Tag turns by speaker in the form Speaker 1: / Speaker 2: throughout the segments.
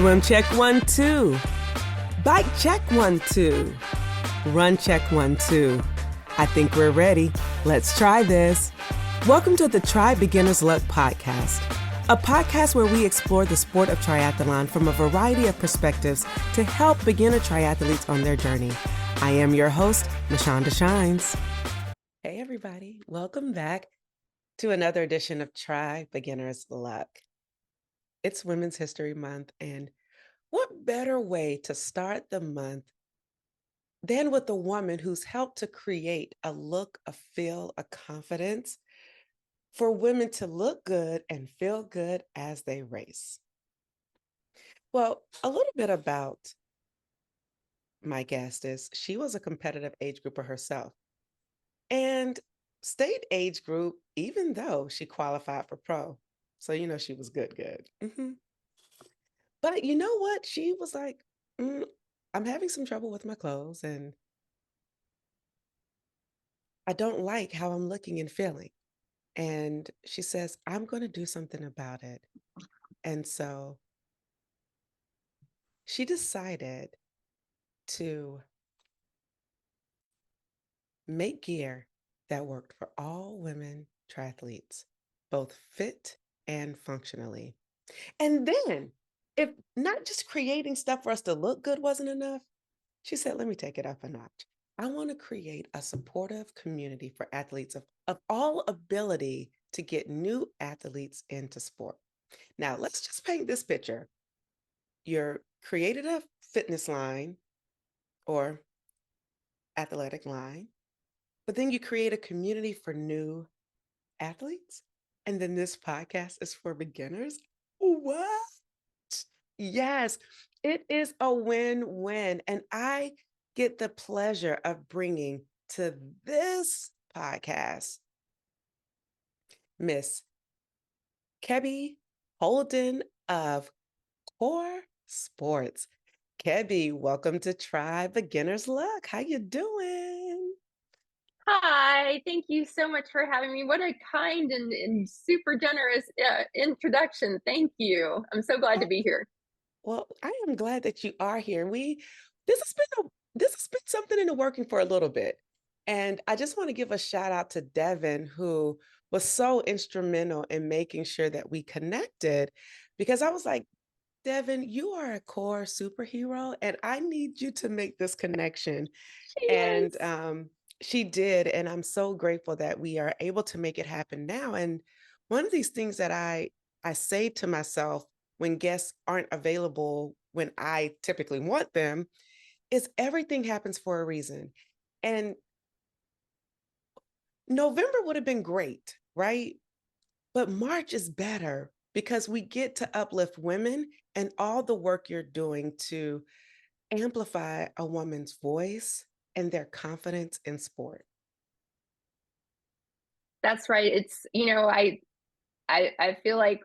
Speaker 1: Swim check 1, 2. Bike check 1, 2. Run check 1, 2. I think we're ready. Let's try this. Welcome to the Try Beginner's Luck podcast, a podcast where we explore the sport of triathlon from a variety of perspectives to help beginner triathletes on their journey. I am your host, Michanda Shines. Hey everybody, welcome back to another edition of Try Beginner's Luck. It's Women's History Month, and what better way to start the month than with a woman who's helped to create a look, a feel, a confidence for women to look good and feel good as they race. Well, a little bit about my guest is she was a competitive age grouper herself and stayed age group even though she qualified for pro. So, she was good. But you know what? She was like, I'm having some trouble with my clothes and I don't like how I'm looking and feeling. And she says, I'm going to do something about it. And so she decided to make gear that worked for all women triathletes, both fit and functionally. And then, if not just creating stuff for us to look good wasn't enough, she said, let me take it up a notch. I want to create a supportive community for athletes of all ability to get new athletes into sport. Now, let's just paint this picture. You're created a fitness line or athletic line, but then you create a community for new athletes. And then this podcast is for beginners. What? Yes, it is a win-win. And I get the pleasure of bringing to this podcast Miss Kebby Holden of Coeur Sports. Kebby, welcome to Try Beginner's Luck. How you doing?
Speaker 2: Hi, thank you so much for having me. What a kind and super generous introduction. Thank you. I'm so glad to be here.
Speaker 1: Well, I am glad that you are here. This has been something in the working for a little bit. And I just want to give a shout out to Devin, who was so instrumental in making sure that we connected, because I was like, Devin, you are a core superhero and I need you to make this connection. And she did. And I'm so grateful that we are able to make it happen now. And one of these things that I say to myself when guests aren't available when I typically want them is everything happens for a reason. And November would have been great, right? But March is better because we get to uplift women and all the work you're doing to amplify a woman's voice and their confidence in sport.
Speaker 2: That's right. It's, I feel like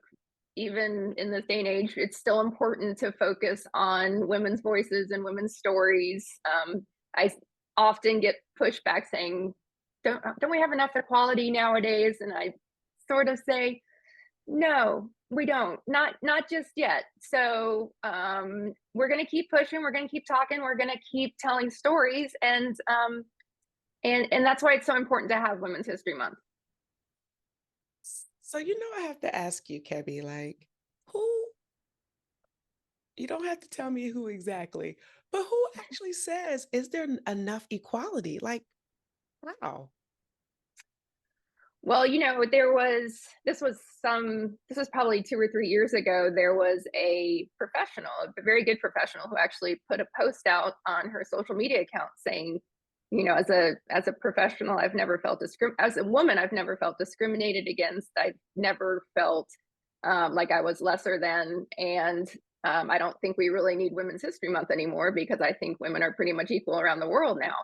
Speaker 2: even in this day and age, it's still important to focus on women's voices and women's stories. I often get pushback saying, don't we have enough equality nowadays? And I sort of say, no, we don't. Not just yet. So we're going to keep pushing. We're going to keep talking. We're going to keep telling stories, and that's why it's so important to have Women's History Month.
Speaker 1: So I have to ask you, Kebby, like, who? You don't have to tell me who exactly, but who actually says, is there enough equality? Like, wow.
Speaker 2: Well, this was probably 2 or 3 years ago. There was a professional, a very good professional, who actually put a post out on her social media account saying, as a professional, I've never felt as a woman, I've never felt discriminated against. I've never felt like I was lesser than. And I don't think we really need Women's History Month anymore, because I think women are pretty much equal around the world now.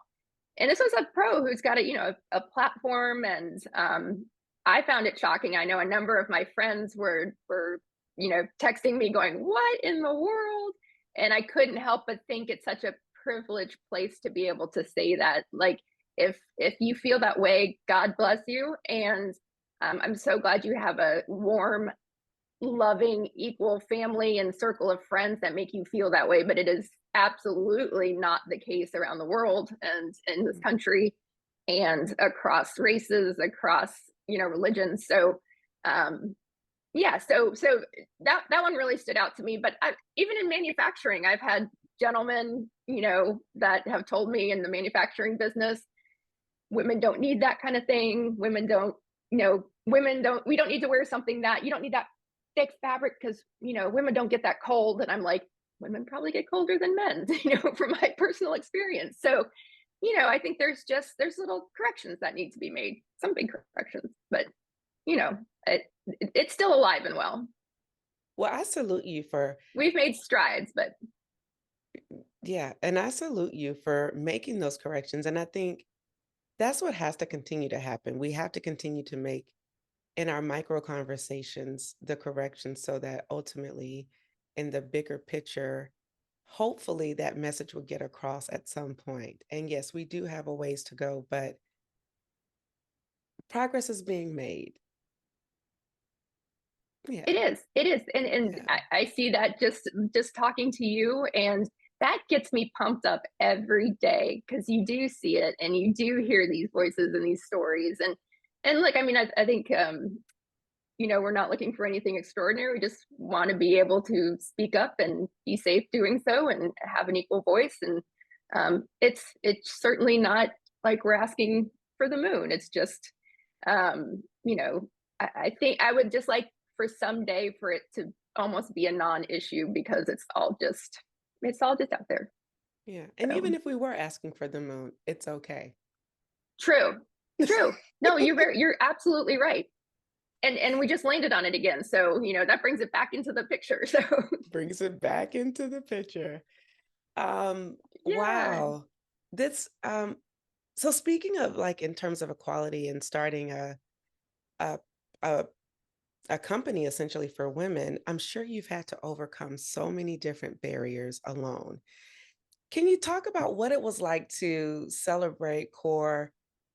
Speaker 2: And this was a pro who's got a platform, and I found it shocking. I know a number of my friends were texting me going, what in the world? And I couldn't help but think it's such a privileged place to be able to say that. Like, if you feel that way, God bless you. And I'm so glad you have a warm, loving, equal family and circle of friends that make you feel that way. But it is absolutely not the case around the world and in this country and across races, across, religions. So, yeah, so that one really stood out to me. But even in manufacturing, I've had gentlemen, that have told me in the manufacturing business, women don't need that kind of thing. We don't need to wear something that you don't need that thick fabric because, women don't get that cold. And I'm like, women probably get colder than men, from my personal experience. So, I think there's little corrections that need to be made, some big corrections, but, it's still alive and well.
Speaker 1: Well, I salute you for,
Speaker 2: We've made strides, but
Speaker 1: yeah, and I salute you for making those corrections. And I think that's what has to continue to happen. We have to continue to make in our micro conversations the corrections so that ultimately in the bigger picture, hopefully that message will get across at some point. And yes, we do have a ways to go, but progress is being made. Yeah.
Speaker 2: it is. And
Speaker 1: Yeah.
Speaker 2: I see that just talking to you, and that gets me pumped up every day because you do see it and you do hear these voices and these stories. And like, I mean, I think, we're not looking for anything extraordinary. We just want to be able to speak up and be safe doing so and have an equal voice. And it's certainly not like we're asking for the moon. It's just, I think I would just like for someday for it to almost be a non-issue because it's all just out there.
Speaker 1: Yeah. And even
Speaker 2: So
Speaker 1: if we were asking for the moon, it's okay.
Speaker 2: true, true. No, you're absolutely right. And we just landed on it again. So, that brings it back into the picture. So
Speaker 1: Brings it back into the picture. Um,
Speaker 2: yeah.
Speaker 1: wow. This so speaking of like in terms of equality and starting a a a company essentially for women, I'm sure you've had to overcome so many different barriers alone. Can you talk about what it was like to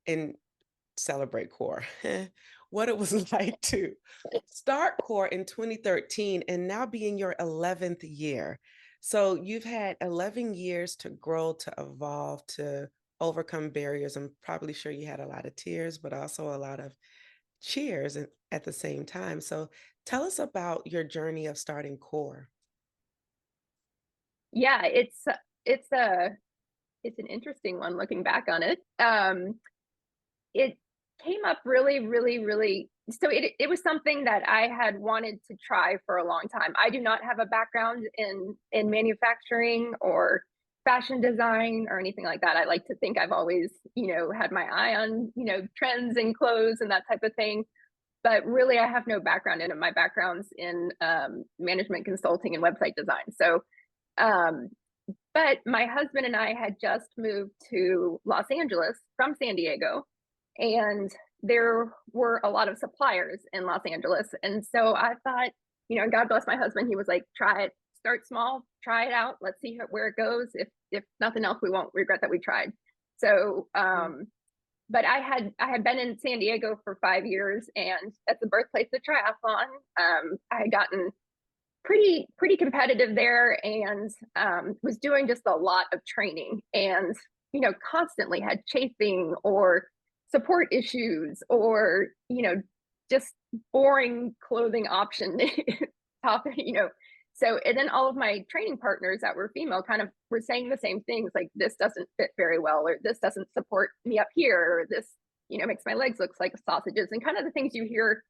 Speaker 1: and celebrate core? What it was like to start core in 2013 and now be in your 11th year. So you've had 11 years to grow, to evolve, to overcome barriers. I'm probably sure you had a lot of tears, but also a lot of cheers at the same time. So tell us about your journey of starting core.
Speaker 2: Yeah, it's an interesting one looking back on it. It came up really, really, really. So it was something that I had wanted to try for a long time. I do not have a background in manufacturing or fashion design or anything like that. I like to think I've always, had my eye on, trends and clothes and that type of thing. But really, I have no background in it. My background's in management consulting and website design. So, um, but my husband and I had just moved to Los Angeles from San Diego, and there were a lot of suppliers in Los Angeles. And so I thought, and God bless my husband, he was like, try it, start small, try it out. Let's see where it goes. If nothing else, we won't regret that we tried. So,
Speaker 1: Mm.
Speaker 2: but I had been in San Diego for 5 years, and that's the birthplace of triathlon. I had gotten pretty competitive there, and was doing just a lot of training, and constantly had chafing or support issues or just boring clothing option topic. So, and then all of my training partners that were female kind of were saying the same things, like this doesn't fit very well, or this doesn't support me up here, or this makes my legs look like sausages, and kind of the things you hear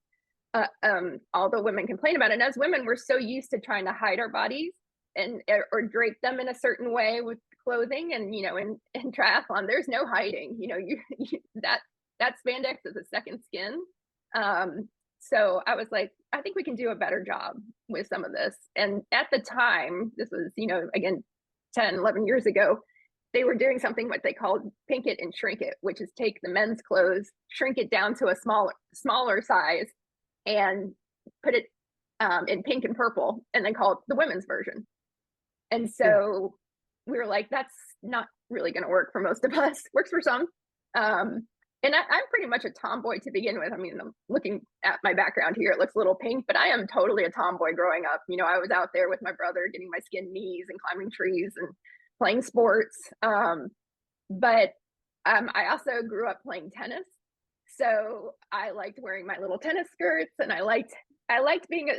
Speaker 2: all the women complain about. And as women, we're so used to trying to hide our bodies and or drape them in a certain way with clothing. And in triathlon, there's no hiding. That spandex is a second skin. So I was like, I think we can do a better job with some of this. And at the time, this was again 10, 11 years ago, they were doing something what they called pink it and shrink it, which is take the men's clothes, shrink it down to a smaller size, and put it in pink and purple, and then call it the women's version. And
Speaker 1: Yeah.
Speaker 2: so we were like, that's not really going to work for most of us. Works for some. And I'm pretty much a tomboy to begin with. I mean, I'm looking at my background here, it looks a little pink, but I am totally a tomboy growing up. I was out there with my brother getting my skin knees and climbing trees and playing sports. But I also grew up playing tennis. So I liked wearing my little tennis skirts, and I liked being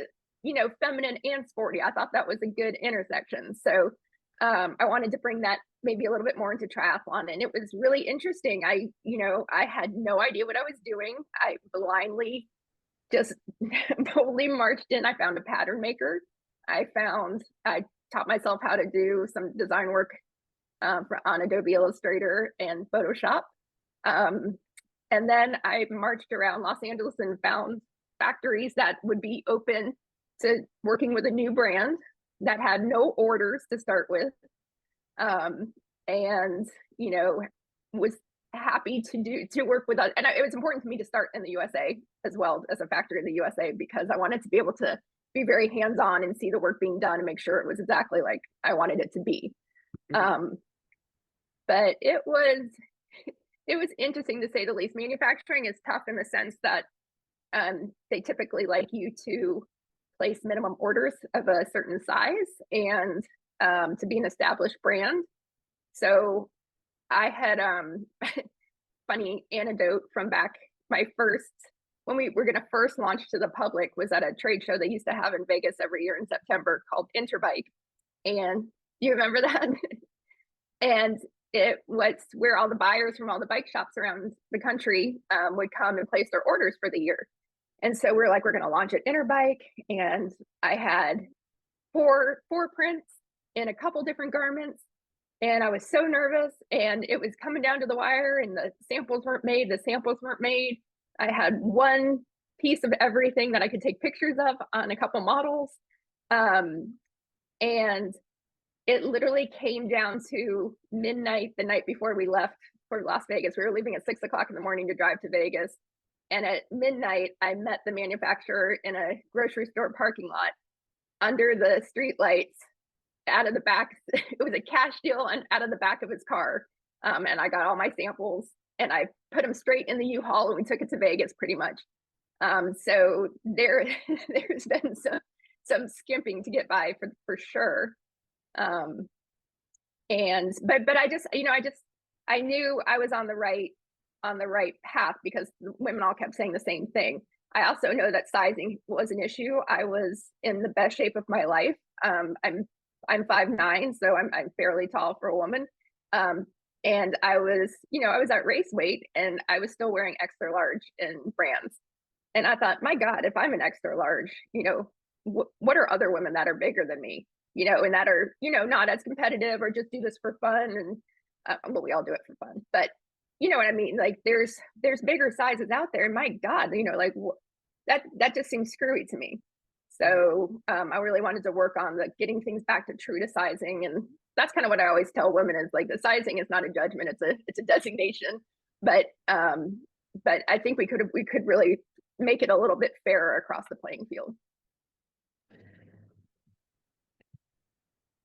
Speaker 2: feminine and sporty. I thought that was a good intersection. So I wanted to bring that maybe a little bit more into triathlon, and it was really interesting. I had no idea what I was doing. I blindly just boldly marched in. I found a pattern maker. I taught myself how to do some design work on Adobe Illustrator and Photoshop. Um, and then I marched around Los Angeles and found factories that would be open to working with a new brand that had no orders to start with. And, was happy to work with us. And it was important to me to start in the USA as well as a factory in the USA, because I wanted to be able to be very hands-on and see the work being done and make sure it was exactly like I wanted it to be. But it was interesting to say the least. Manufacturing is tough in the sense that they typically like you to place minimum orders of a certain size and to be an established brand. So I had funny anecdote from back when we were going to first launch to the public was at a trade show they used to have in Vegas every year in September called Interbike. And you remember that? And it was where all the buyers from all the bike shops around the country would come and place their orders for the year. And so we're like, we're going to launch at Interbike. And I had four prints in a couple different garments. And I was so nervous, and it was coming down to the wire, and the samples weren't made. I had one piece of everything that I could take pictures of on a couple models. And it literally came down to midnight the night before we left for Las Vegas. We were leaving at 6 o'clock in the morning to drive to Vegas. And at midnight, I met the manufacturer in a grocery store parking lot under the streetlights. Out of the back, it was a cash deal, and out of the back of his car. And I got all my samples, and I put them straight in the U-Haul, and we took it to Vegas pretty much. So there's been some skimping to get by for sure. But I knew I was on the right path, because women all kept saying the same thing. I also know that sizing was an issue. I was in the best shape of my life. I'm 5'9", so I'm fairly tall for a woman. And I was at race weight, and I was still wearing extra large in brands. And I thought, my God, if I'm an extra large, what are other women that are bigger than me, and that are, not as competitive or just do this for fun? And well, we all do it for fun, but you know what I mean? Like there's bigger sizes out there. And my God, like that just seems screwy to me. So I really wanted to work on getting things back to true to sizing. And that's kind of what I always tell women is like, the sizing is not a judgment. It's a designation. But I think we could really make it a little bit fairer across the playing field.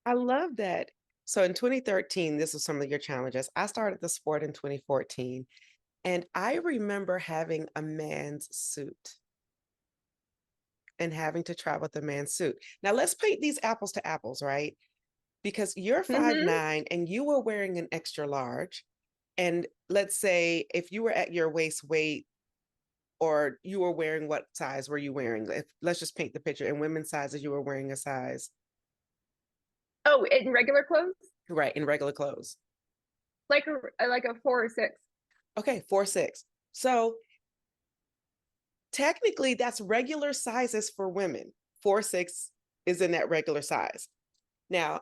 Speaker 1: I love that. So in 2013, this was some of your challenges. I started the sport in 2014, and I remember having a man's suit and having to travel with a man's suit. Now let's paint these apples to apples, right? Because you're 5'9" and you were wearing an extra large. And let's say if you were at your waist weight, or you were wearing, what size were you wearing? Let's just paint the picture. In women's sizes, you were wearing a size.
Speaker 2: Oh, in regular clothes?
Speaker 1: Right, in regular clothes.
Speaker 2: Like a 4 or 6.
Speaker 1: Okay, 4, 6. So technically that's regular sizes for women. 4, 6 is in that regular size. Now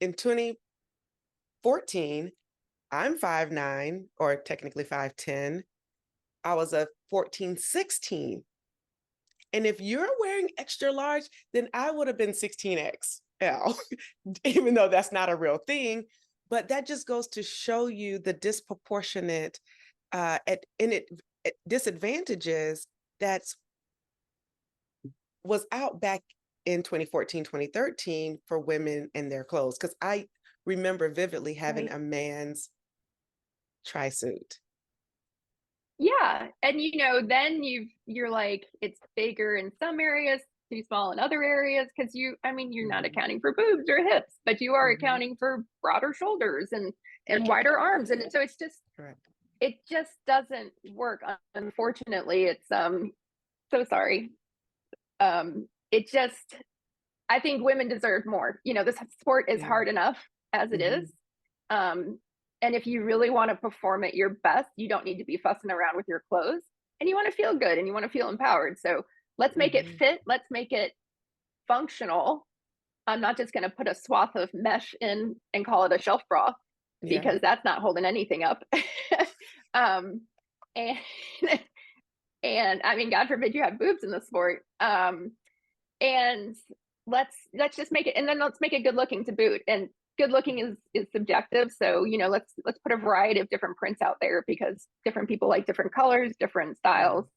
Speaker 1: in 2014, I'm 5'9", or technically 5'10". I was a 14, 16. And if you're wearing extra large, then I would have been 16XL, even though that's not a real thing. But that just goes to show you the disproportionate disadvantages that was out back in 2014, 2013 for women and their clothes. Because I remember vividly having a man's tri-suit.
Speaker 2: Yeah. And then you're like, it's bigger in some areas, too small in other areas. Cause I mean, you're not
Speaker 1: Mhm.
Speaker 2: accounting for boobs or hips, but you are
Speaker 1: Mhm.
Speaker 2: accounting for broader shoulders and wider arms. And so
Speaker 1: Correct.
Speaker 2: it just doesn't work. Unfortunately, it's so sorry. It just I think women deserve more. This sport is
Speaker 1: Yeah.
Speaker 2: hard enough as it is.
Speaker 1: Mhm.
Speaker 2: Um, and if you really want to perform at your best, you don't need to be fussing around with your clothes, and you want to feel good and you want to feel empowered. So let's make it
Speaker 1: Mhm.
Speaker 2: fit. Let's make it functional. I'm not just going to put a swath of mesh in and call it a shelf bra
Speaker 1: Yeah.
Speaker 2: because that's not holding anything up. um, and and I mean, God forbid you have boobs in the sport. And let's just make it, and then let's make it good looking to boot. And good looking is subjective, so let's put a variety of different prints out there because different people like different colors, different
Speaker 1: Yeah.
Speaker 2: styles.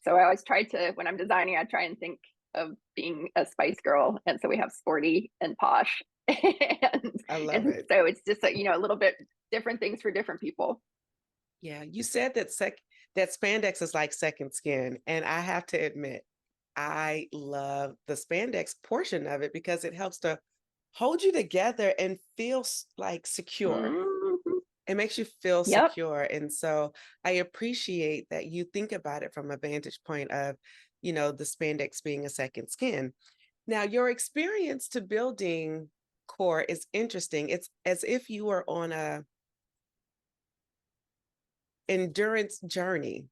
Speaker 2: So I always try to, when I'm designing, I try and think of being a Spice Girl, and so we have sporty and posh, and
Speaker 1: I love
Speaker 2: and
Speaker 1: it.
Speaker 2: so it's just a little bit different things for different people.
Speaker 1: Yeah. You said that spandex is like second skin, and I have to admit, I love the spandex portion of it because it helps to hold you together and feel like secure.
Speaker 2: Mhm.
Speaker 1: It makes you feel
Speaker 2: Yep.
Speaker 1: secure. And so I appreciate that you think about it from a vantage point of, the spandex being a second skin. Now, your experience to building core is interesting. It's as if you were on a endurance journey,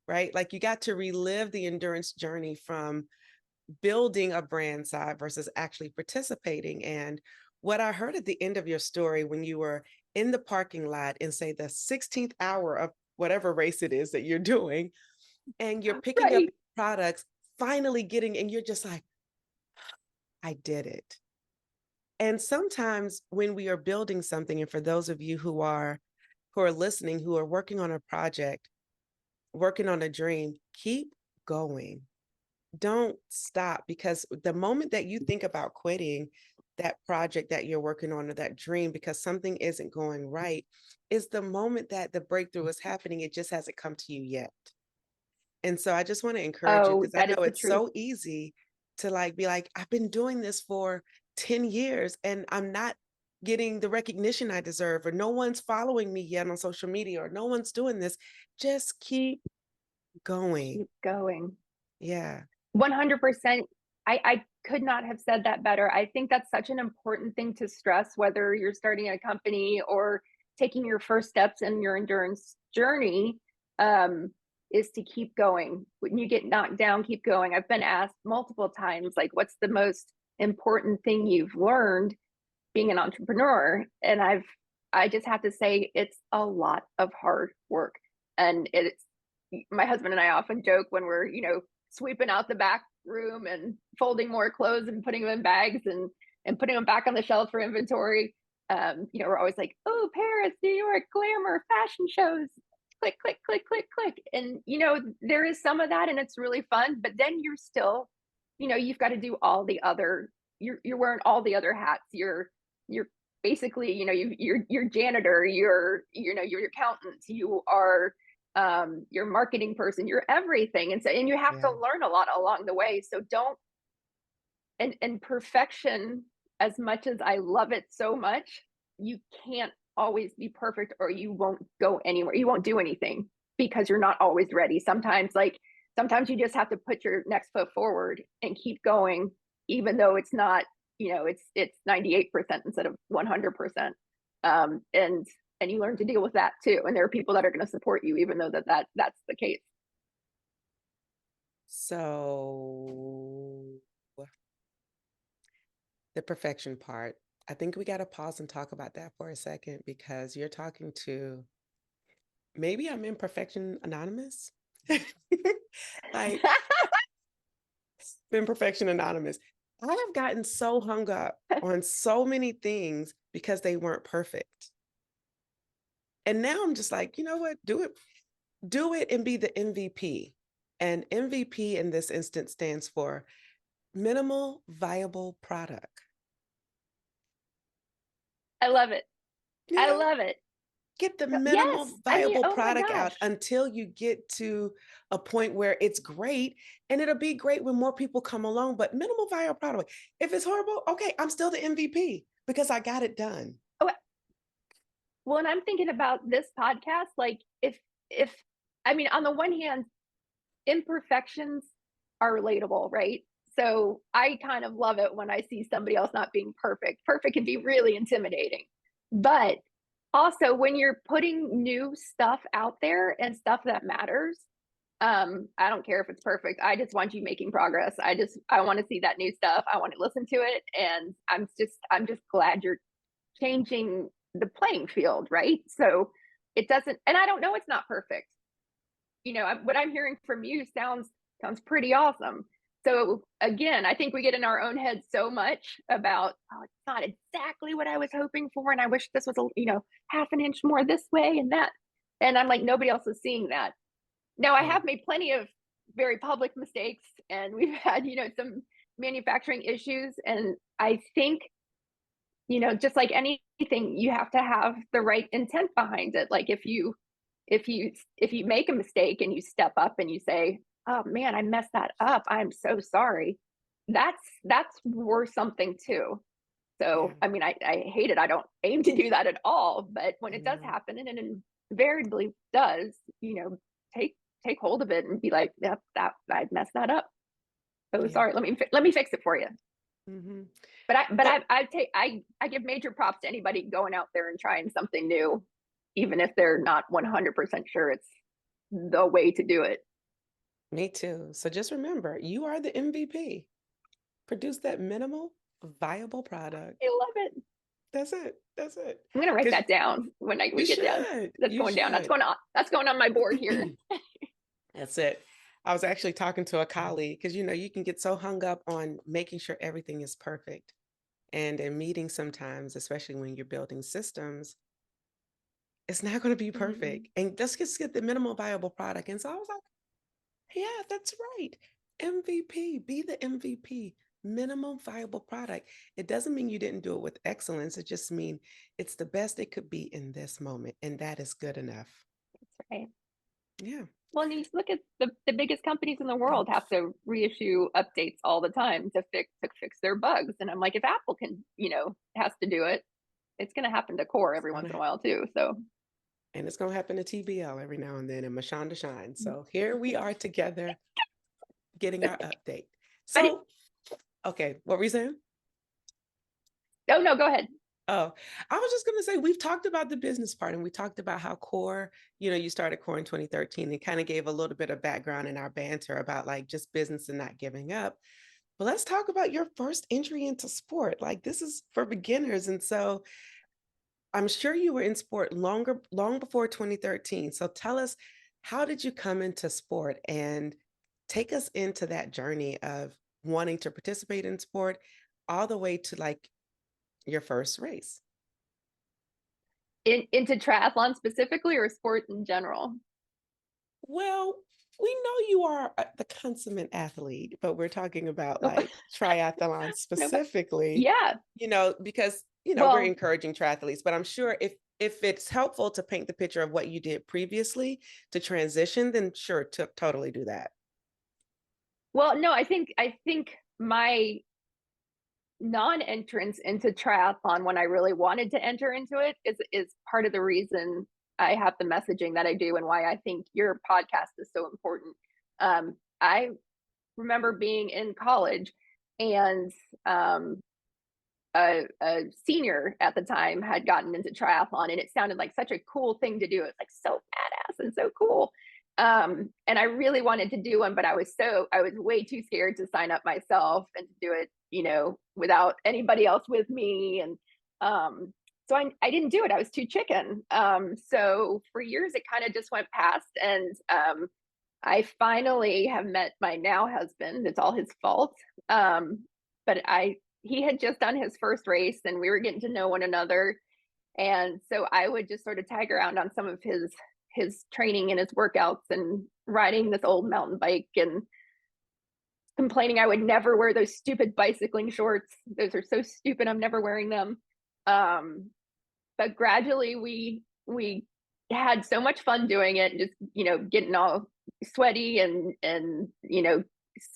Speaker 1: right? Like you got to relive the endurance journey from building a brand side versus actually participating. And what I heard at the end of your story when you were in the parking lot in, say, the 16th hour of whatever race it is that you're doing, and you're picking up
Speaker 2: Right.
Speaker 1: products, finally getting, and you're just like, I did it. And sometimes when we are building something, and for those of you who are listening, who are working on a project, working on a dream, keep going. Don't stop, because the moment that you think about quitting that project that you're working on or that dream because something isn't going right is the moment that the breakthrough is happening. It just hasn't come to you yet. And so I just want to encourage you
Speaker 2: Oh,
Speaker 1: because I
Speaker 2: that is
Speaker 1: know
Speaker 2: the
Speaker 1: it's
Speaker 2: truth.
Speaker 1: so easy to be like, I've been doing this for 10 years and I'm not getting the recognition I deserve, or no one's following me yet on social media, or no one's doing this. Just keep going.
Speaker 2: Keep going.
Speaker 1: Yeah.
Speaker 2: 100%. I could not have said that better. I think that's such an important thing to stress, whether you're starting a company or taking your first steps in your endurance journey, is to keep going. When you get knocked down, keep going. I've been asked multiple times, like, what's the most important thing you've learned being an entrepreneur? And I just have to say it's a lot of hard work. And it's my husband and I often joke when we're, sweeping out the back room and folding more clothes and putting them in bags and putting them back on the shelf for inventory. We're always like, oh, Paris, New York, glamour, fashion shows, click, click, click, click, click. And there is some of that and it's really fun, but then you're still, you've got to do all the other, you're wearing all the other hats. You're basically, you're janitor, you're accountant, you are your marketing person, you're everything. And you have to
Speaker 1: Yeah.
Speaker 2: learn a lot along the way. So don't, and perfection, as much as I love it so much, you can't always be perfect or you won't go anywhere. You won't do anything because you're not always ready. Sometimes you just have to put your next foot forward and keep going, even though it's not, it's 98% instead of 100%. And you learn to deal with that too. And there are people that are going to support you, even though that's the case.
Speaker 1: So the perfection part, I think we got to pause and talk about that for a second because you're talking to, maybe I'm Imperfection Anonymous. Like, Imperfection Anonymous. I have gotten so hung up on so many things because they weren't perfect. And now I'm just like, you know what? Do it and be the MVP. And MVP in this instance stands for minimal viable product.
Speaker 2: I love it. I
Speaker 1: Yeah.
Speaker 2: love it.
Speaker 1: Get the
Speaker 2: Yes.
Speaker 1: minimal
Speaker 2: I mean,
Speaker 1: viable
Speaker 2: oh my
Speaker 1: product out
Speaker 2: gosh.
Speaker 1: until you get to a point where it's great, and it'll be great when more people come along, but minimal viable product. If it's horrible, okay, I'm still the MVP because I got it done.
Speaker 2: Oh, well, and I'm thinking about this podcast, like if I mean, on the one hand, imperfections are relatable, right? So I kind of love it when I see somebody else not being perfect. Perfect can be really intimidating. But also when you're putting new stuff out there and stuff that matters, I don't care if it's perfect. I just want you making progress. I want to see that new stuff. I want to listen to it. And I'm just glad you're changing the playing field, right? So it doesn't, and I don't know, it's not perfect. What I'm hearing from you sounds pretty awesome. So again, I think we get in our own heads so much about, oh, it's not exactly what I was hoping for, and I wish this was half an inch more this way and that. And I'm like, nobody else is seeing that. Now I
Speaker 1: Yeah.
Speaker 2: have made plenty of very public mistakes, and we've had some manufacturing issues, and I think just like anything, you have to have the right intent behind it. Like if you make a mistake and you step up and you say, oh man, I messed that up, I'm so sorry, that's worth something too.
Speaker 1: Yeah.
Speaker 2: So I mean, I hate it. I don't aim to do that at all, but when
Speaker 1: I
Speaker 2: it does
Speaker 1: know.
Speaker 2: happen, and it invariably does, take take hold of it and be like, yep, that I messed that up, so
Speaker 1: Yeah.
Speaker 2: sorry, let me fix it for you.
Speaker 1: Hmm.
Speaker 2: But
Speaker 1: Well,
Speaker 2: I give major props to anybody going out there and trying something new, even if they're not 100% sure it's the way to do it.
Speaker 1: me too. So just remember, you are the MVP. Produce that minimal viable product.
Speaker 2: I love it.
Speaker 1: That's it. That's it.
Speaker 2: I'm gonna write
Speaker 1: Because
Speaker 2: that down when
Speaker 1: you
Speaker 2: we get down.
Speaker 1: should.
Speaker 2: That's
Speaker 1: You
Speaker 2: going down.
Speaker 1: should.
Speaker 2: That's going on my board here.
Speaker 1: That's it. I was actually talking to a colleague because you can get so hung up on making sure everything is perfect. And in meetings sometimes, especially when you're building systems, it's not going to be
Speaker 2: Mm-hmm.
Speaker 1: perfect. And let's just get the minimal viable product. And so I was like, yeah, that's right. MVP, be the MVP, minimum viable product. It doesn't mean you didn't do it with excellence. It just means it's the best it could be in this moment. And that is good enough.
Speaker 2: Right.
Speaker 1: Yeah.
Speaker 2: Well, and you look at the biggest companies in the world have to reissue updates all the time to fix their bugs. And I'm like, if Apple can, has to do it, it's going to happen to Core
Speaker 1: It's
Speaker 2: every once in
Speaker 1: gonna
Speaker 2: a while too. So
Speaker 1: and it's gonna happen to TBL every now and then and Michanda shine. So here we are together getting our update.
Speaker 2: but
Speaker 1: So okay, what were you saying?
Speaker 2: oh no, go ahead.
Speaker 1: Oh, I was just going to say we've talked about the business part and we talked about how Core, you started Core in 2013 and kind of gave a little bit of background in our banter about like just business and not giving up. But let's talk about your first entry into sport. Like this is for beginners. And so I'm sure you were in sport long before 2013. So tell us, how did you come into sport and take us into that journey of wanting to participate in sport all the way to like your first race?
Speaker 2: Into triathlon specifically or sport in general?
Speaker 1: Well, we know you are the consummate athlete, but we're talking about
Speaker 2: Oh,
Speaker 1: like triathlon
Speaker 2: no, but
Speaker 1: specifically,
Speaker 2: yeah.
Speaker 1: because, we're
Speaker 2: Well,
Speaker 1: encouraging triathletes, but I'm sure if it's helpful to paint the picture of what you did previously to transition, then sure, to totally do that.
Speaker 2: no, I think my non-entrance into triathlon when I really wanted to enter into it is part of the reason I have the messaging that I do and why I think your podcast is so important. I remember being in college and a senior at the time had gotten into triathlon and it sounded like such a cool thing to do. It's like so badass and so cool. And I really wanted to do one, but I was way too scared to sign up myself and to do it, without anybody else with me. And so I didn't do it. I was too chicken. So for years it kind of just went past. And I finally have met my now husband. It's all his fault. But he had just done his first race and we were getting to know one another. And so I would just sort of tag around on some of his training and his workouts and riding this old mountain bike and complaining I would never wear those stupid bicycling shorts. Those are so stupid. I'm never wearing them. But gradually we had so much fun doing it, just, getting all sweaty and,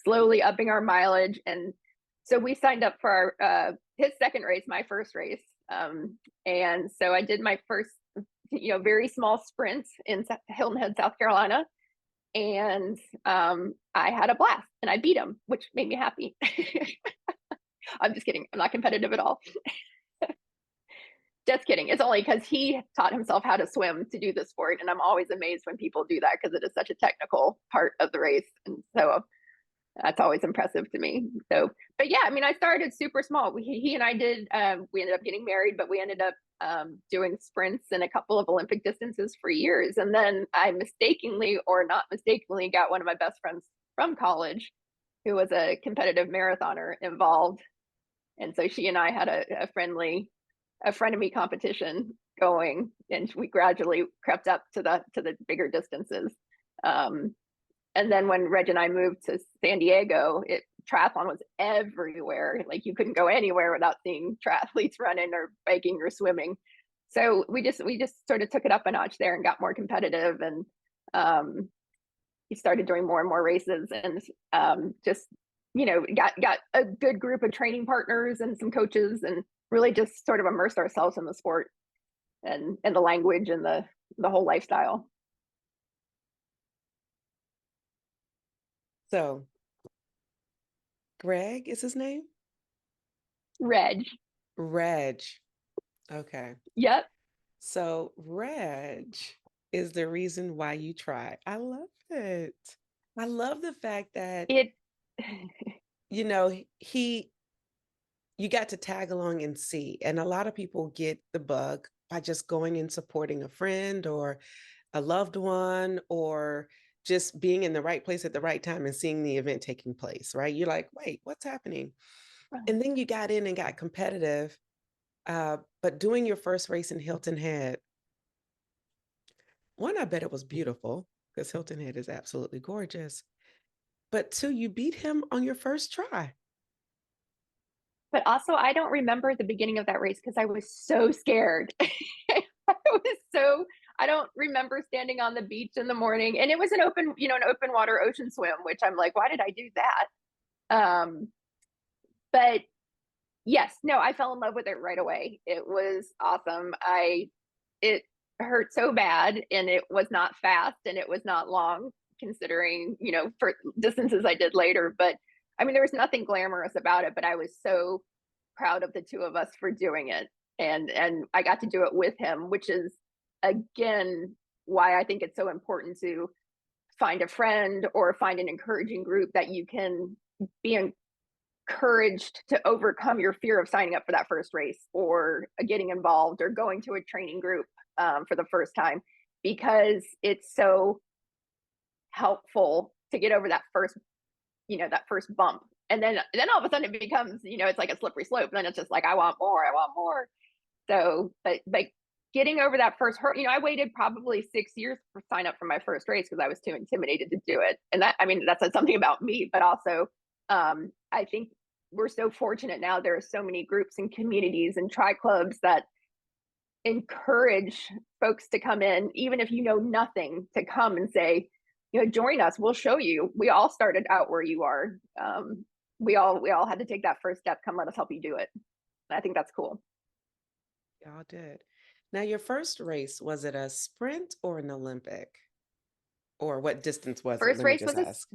Speaker 2: slowly upping our mileage. And so we signed up for his second race, my first race. And so I did my first, very small sprints in Hilton Head, South Carolina. And I had a blast and I beat him, which made me happy. I'm just kidding. I'm not competitive at all. Just kidding. It's only because he taught himself how to swim to do the sport. And I'm always amazed when people do that because it is such a technical part of the race. And so that's always impressive to me. So, but yeah, I mean, I started super small. He and I did, we ended up getting married, but we ended up doing sprints and a couple of Olympic distances for years. And then I mistakenly or not mistakenly got one of my best friends from college who was a competitive marathoner involved. And so she and I had a frenemy competition going, and we gradually crept up to the bigger distances. And then when Reg and I moved to San Diego, triathlon was everywhere. Like you couldn't go anywhere without seeing triathletes running or biking or swimming. So we just sort of took it up a notch there and got more competitive, and we started doing more and more races, and just got a good group of training partners and some coaches, and really just sort of immersed ourselves in the sport and the language and the whole lifestyle.
Speaker 1: So, Greg is his name?
Speaker 2: Reg.
Speaker 1: Reg. Okay.
Speaker 2: Yep.
Speaker 1: So, Reg is the reason why you try. I love it. I love the fact that you got to tag along and see. And a lot of people get the bug by just going and supporting a friend or a loved one, or just being in the right place at the right time and seeing the event taking place, right? You're like, wait, what's happening? And then you got in and got competitive. But doing your first race in Hilton Head, one, I bet it was beautiful because Hilton Head is absolutely gorgeous. But two, you beat him on your first try.
Speaker 2: But also, I don't remember the beginning of that race because I was so scared. I don't remember standing on the beach in the morning, and it was an open water ocean swim, which I'm like, why did I do that? But yes, no, I fell in love with it right away. It was awesome. It hurt so bad, and it was not fast, and it was not long, considering, for distances I did later. But I mean, there was nothing glamorous about it, but I was so proud of the two of us for doing it. And I got to do it with him, which is, again, why I think it's so important to find a friend or find an encouraging group that you can be encouraged to overcome your fear of signing up for that first race or getting involved or going to a training group for the first time, because it's so helpful to get over that first bump. And then all of a sudden it becomes, it's like a slippery slope. And then it's just like, I want more. So, but getting over that first hurt, I waited probably 6 years to sign up for my first race because I was too intimidated to do it. And that says something about me, but also I think we're so fortunate now. There are so many groups and communities and tri clubs that encourage folks to come in, even if you know nothing, to come and say, join us. We'll show you. We all started out where you are. We all had to take that first step. Come, let us help you do it. And I think that's cool.
Speaker 1: Y'all did. Now, your first race, was it a sprint or an Olympic? Or what distance was it?
Speaker 2: First
Speaker 1: Let me
Speaker 2: race
Speaker 1: just
Speaker 2: was
Speaker 1: ask.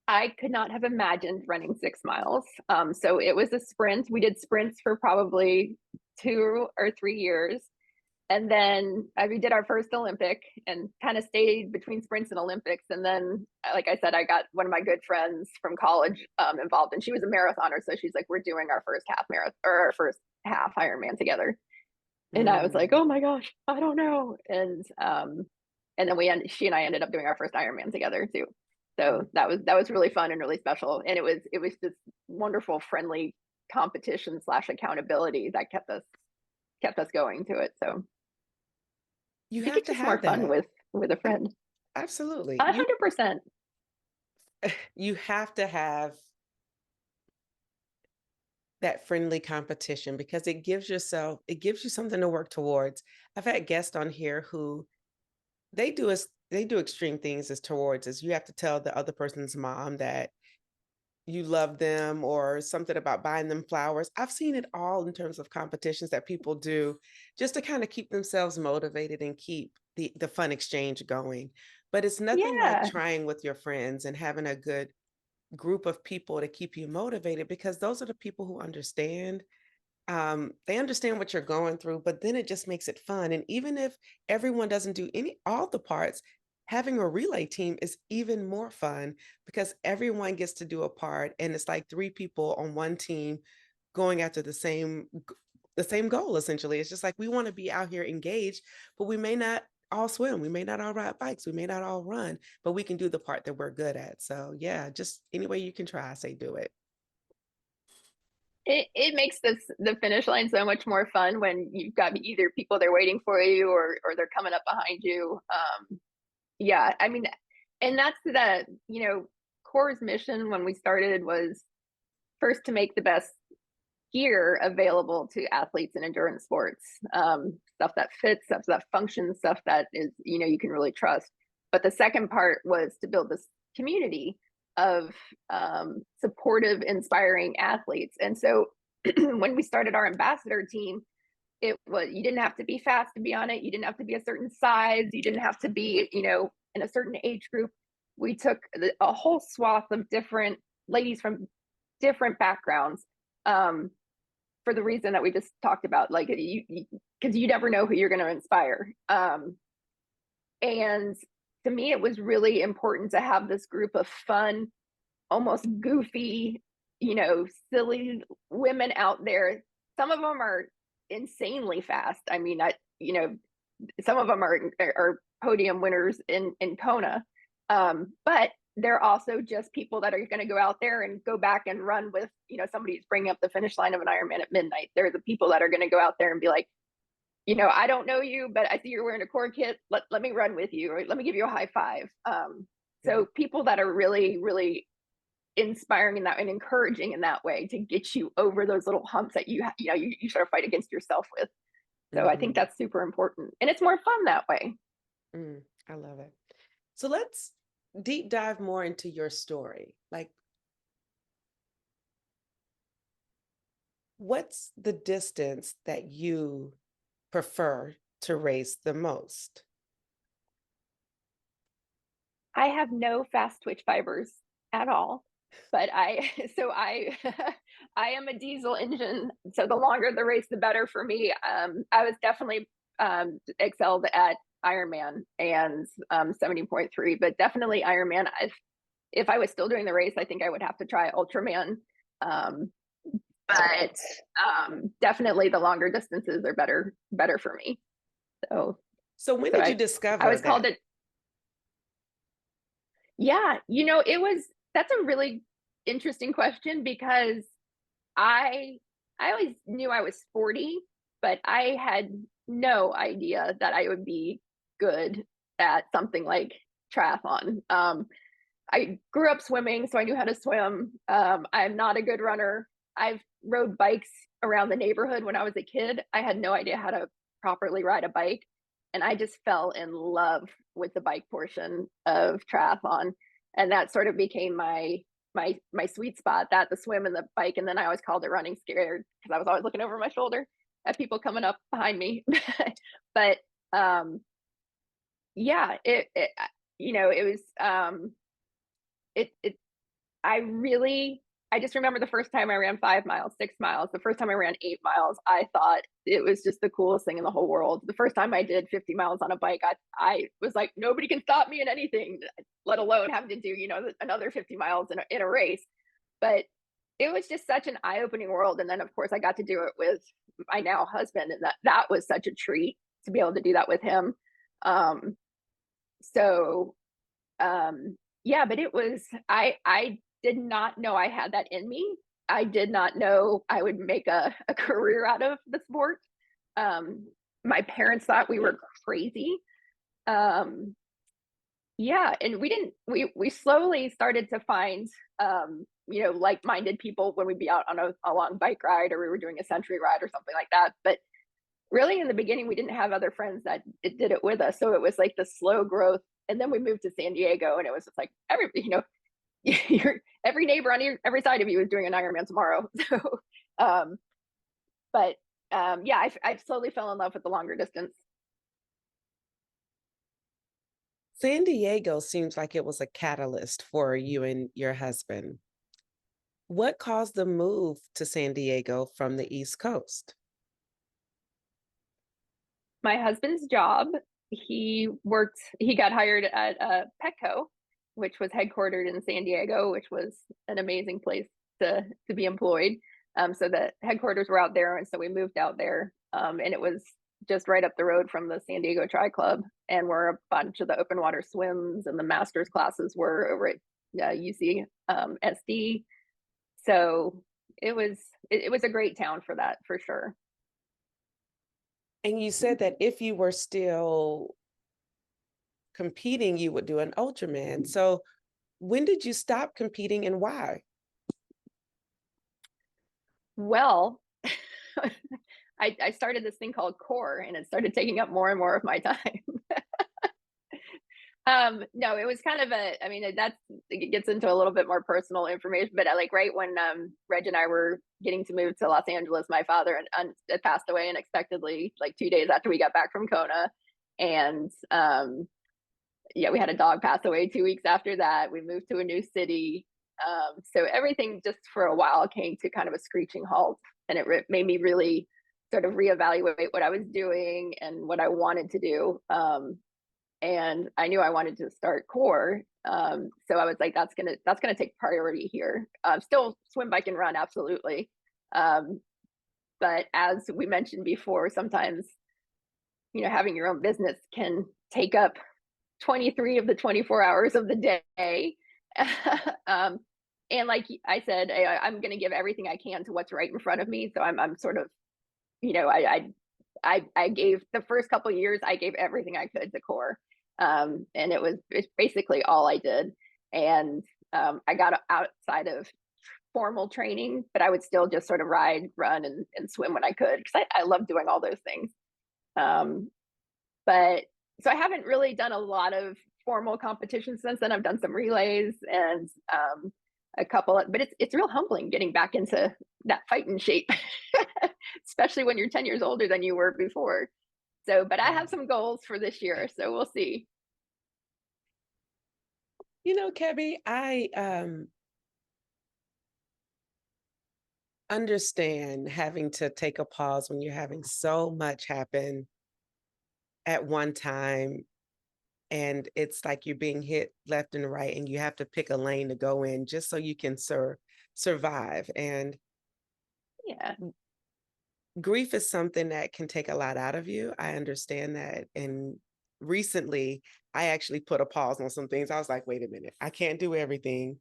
Speaker 2: I could not have imagined running 6 miles. So it was a sprint. We did sprints for probably 2 or 3 years. And then we did our first Olympic and kind of stayed between sprints and Olympics. And then, like I said, I got one of my good friends from college involved, and she was a marathoner. So she's like, we're doing our first half marathon or our first half Ironman together. And I was like, oh my gosh, I don't know. And then she and I ended up doing our first Ironman together too. So that was really fun and really special. And it was this wonderful, friendly competition / accountability that kept us going to it. So
Speaker 1: you
Speaker 2: I think
Speaker 1: have
Speaker 2: it's
Speaker 1: to
Speaker 2: just more
Speaker 1: have
Speaker 2: fun
Speaker 1: that.
Speaker 2: with a friend.
Speaker 1: Absolutely.
Speaker 2: 100%.
Speaker 1: You have to have that friendly competition because it gives you something to work towards. I've had guests on here who they do extreme things as towards us. You have to tell the other person's mom that you love them or something about buying them flowers. I've seen it all in terms of competitions that people do just to kind of keep themselves motivated and keep the fun exchange going. But it's nothing like
Speaker 2: Yeah.
Speaker 1: trying with your friends and having a good group of people to keep you motivated, because those are the people who understand. They understand what you're going through, but then it just makes it fun. And even if everyone doesn't do all the parts, having a relay team is even more fun because everyone gets to do a part, and it's like three people on one team going after the same goal. Essentially, it's just like we want to be out here engaged, but we may not all swim, we may not all ride bikes, we may not all run, but we can do the part that we're good at. So yeah, just any way you can try, I say do it.
Speaker 2: It makes the finish line so much more fun when you've got either people they're waiting for you or they're coming up behind you. Yeah, I mean, and that's Coeur's mission when we started was first to make the best gear available to athletes in endurance sports. Stuff that fits, stuff that functions, stuff that is, you can really trust. But the second part was to build this community of supportive, inspiring athletes. And so when we started our ambassador team, it was, you didn't have to be fast to be on it. You didn't have to be a certain size. You didn't have to be, in a certain age group. We took a whole swath of different ladies from different backgrounds, for the reason that we just talked about, like because you never know who you're going to inspire. And to me, it was really important to have this group of fun, almost goofy, silly women out there. Some of them are insanely fast. I mean, some of them are podium winners in Kona, but they're also just people that are going to go out there and go back and run with, somebody's bringing up the finish line of an Ironman at midnight. They're the people that are going to go out there and be like, I don't know you, but I see you're wearing a core kit. Let me run with you, or let me give you a high five. So people that are really, really inspiring in that and encouraging in that way to get you over those little humps that you sort of fight against yourself with. So I think that's super important, and it's more fun that way.
Speaker 1: I love it. So let's deep dive more into your story. Like, what's the distance that you prefer to race the most?
Speaker 2: I have no fast twitch fibers at all, but I I am a diesel engine, so the longer the race the better for me. I was definitely excelled at Ironman and 70.3, but definitely Ironman. If I was still doing the race, I think I would have to try Ultraman. But definitely the longer distances are better for me.
Speaker 1: So when did you discover
Speaker 2: I was
Speaker 1: that?
Speaker 2: called it? Yeah, that's a really interesting question, because I always knew I was sporty, but I had no idea that I would be good at something like triathlon. I grew up swimming, so I knew how to swim. I'm not a good runner. I've rode bikes around the neighborhood when I was a kid. I had no idea how to properly ride a bike, and I just fell in love with the bike portion of triathlon, and that sort of became my sweet spot, that the swim and the bike. And then I always called it running scared, because I was always looking over my shoulder at people coming up behind me. But yeah, it was I just remember the first time I ran 5 miles, 6 miles. The first time I ran 8 miles, I thought it was just the coolest thing in the whole world. The first time I did 50 miles on a bike, I was like, nobody can stop me in anything, let alone having to do, another 50 miles in a race. But it was just such an eye-opening world. And then of course I got to do it with my now husband, and that was such a treat to be able to do that with him. So yeah, but it was, I did not know I had that in me. I did not know I would make a career out of the sport. My parents thought we were crazy. Yeah, and we slowly started to find, like-minded people when we'd be out on a long bike ride, or we were doing a century ride or something like that. But really in the beginning, we didn't have other friends that did it with us. So it was like the slow growth. And then we moved to San Diego, and it was just like every neighbor on every side of you is doing an Ironman tomorrow. So, um, but yeah, I slowly fell in love with the longer distance.
Speaker 1: San Diego seems like it was a catalyst for you and your husband. What caused the move to San Diego from the East Coast?
Speaker 2: My husband's job, he got hired at Petco, which was headquartered in San Diego, which was an amazing place to be employed. So the headquarters were out there, and so we moved out there. And it was just right up the road from the San Diego Tri Club, and where a bunch of the open water swims and the masters classes were over at UC SD. So it was a great town for that, for sure.
Speaker 1: And you said that if you were still competing, you would do an Ultraman. So when did you stop competing and why?
Speaker 2: Well, I started this thing called Core, and it started taking up more and more of my time. No, it was kind of I mean, it gets into a little bit more personal information, but like right when Reg and I were getting to move to Los Angeles, my father had passed away unexpectedly, like 2 days after we got back from Kona. And yeah, we had a dog pass away 2 weeks after that. We moved to a new city. So everything just for a while came to kind of a screeching halt. And it made me really sort of reevaluate what I was doing and what I wanted to do. And I knew I wanted to start Core. So I was like, that's gonna take priority here. Still swim, bike, and run, absolutely. But as we mentioned before, sometimes having your own business can take up 23 of the 24 hours of the day. And like I said, I'm going to give everything I can to what's right in front of me. So I'm sort of, I gave the first couple of years, I gave everything I could to Core. And it's basically all I did. And I got outside of formal training, but I would still just sort of ride, run, and swim when I could, because I love doing all those things. But so I haven't really done a lot of formal competitions since then. I've done some relays and a couple but it's real humbling getting back into that fighting shape, especially when you're 10 years older than you were before. So, but I have some goals for this year, so we'll see.
Speaker 1: Kebby, I understand having to take a pause when you're having so much happen at one time, and it's like you're being hit left and right, and you have to pick a lane to go in just so you can survive. And
Speaker 2: Yeah,
Speaker 1: grief is something that can take a lot out of you. I understand that. And recently, I actually put a pause on some things. I was like, wait a minute, I can't do everything.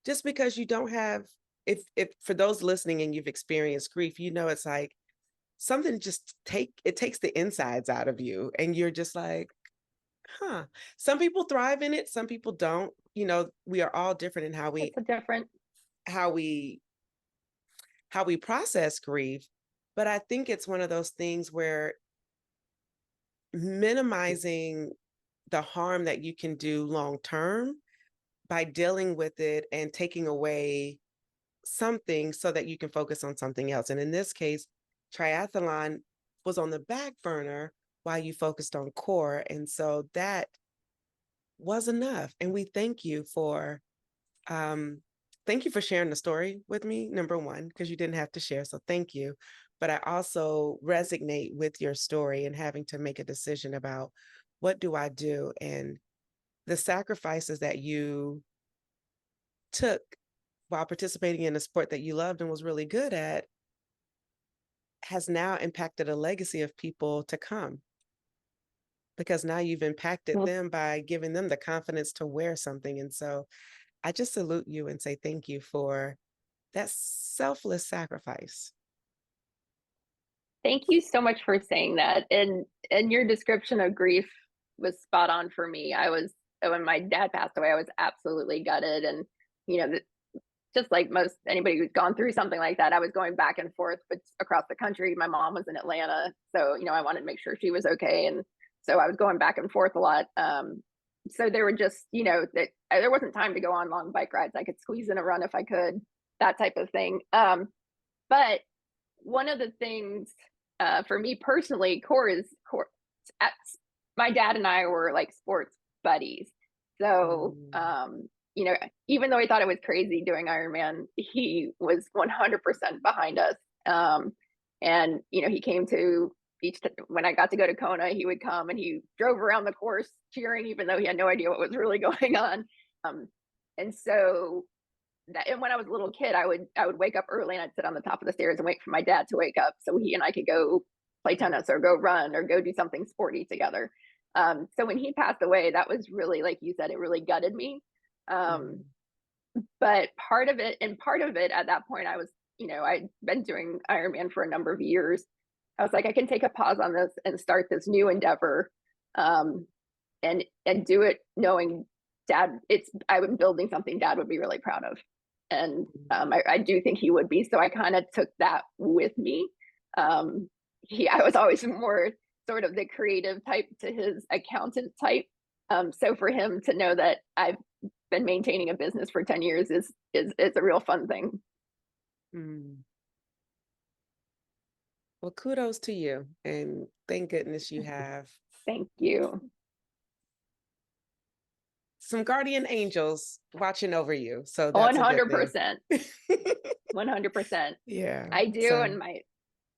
Speaker 1: Just because you don't have, if for those listening and you've experienced grief, it's like something just takes the insides out of you, and you're just like, huh. Some people thrive in it, some people don't. We are all different in
Speaker 2: it's a different.
Speaker 1: how we process grief. But I think it's one of those things where minimizing the harm that you can do long term by dealing with it and taking away something so that you can focus on something else. And in this case, triathlon was on the back burner while you focused on Core. And so that was enough. And we thank you for sharing the story with me, number one, because you didn't have to share. So thank you. But I also resonate with your story and having to make a decision about what do I do, and the sacrifices that you took while participating in a sport that you loved and was really good at has now impacted a legacy of people to come, because now you've impacted them by giving them the confidence to wear something. And so I just salute you and say thank you for that selfless sacrifice.
Speaker 2: Thank you so much for saying that. And your description of grief was spot on for me. When my dad passed away, I was absolutely gutted. And, just like most anybody who's gone through something like that, I was going back and forth across the country. My mom was in Atlanta, so I wanted to make sure she was okay, and so I was going back and forth a lot. So there were just that there wasn't time to go on long bike rides. I could squeeze in a run if I could, that type of thing. But one of the things for me personally, core. My dad and I were like sports buddies, so even though he thought it was crazy doing Ironman, he was 100% behind us. And he came to when I got to go to Kona, he would come and he drove around the course cheering, even though he had no idea what was really going on. And so and when I was a little kid, I would wake up early and I'd sit on the top of the stairs and wait for my dad to wake up so he and I could go play tennis or go run or go do something sporty together. So when he passed away, that was really, like you said, it really gutted me. But part of it at that point, I was, I'd been doing Ironman for a number of years. I was like, I can take a pause on this and start this new endeavor, and do it knowing Dad, I'm building something Dad would be really proud of. And I do think he would be. So I kind of took that with me. I was always more sort of the creative type to his accountant type. So for him to know that I've been maintaining a business for 10 years is a real fun thing.
Speaker 1: Well, kudos to you. And thank goodness you have.
Speaker 2: Thank you.
Speaker 1: Some guardian angels watching over you. So
Speaker 2: that's 100%. 100%.
Speaker 1: Yeah.
Speaker 2: I do. So.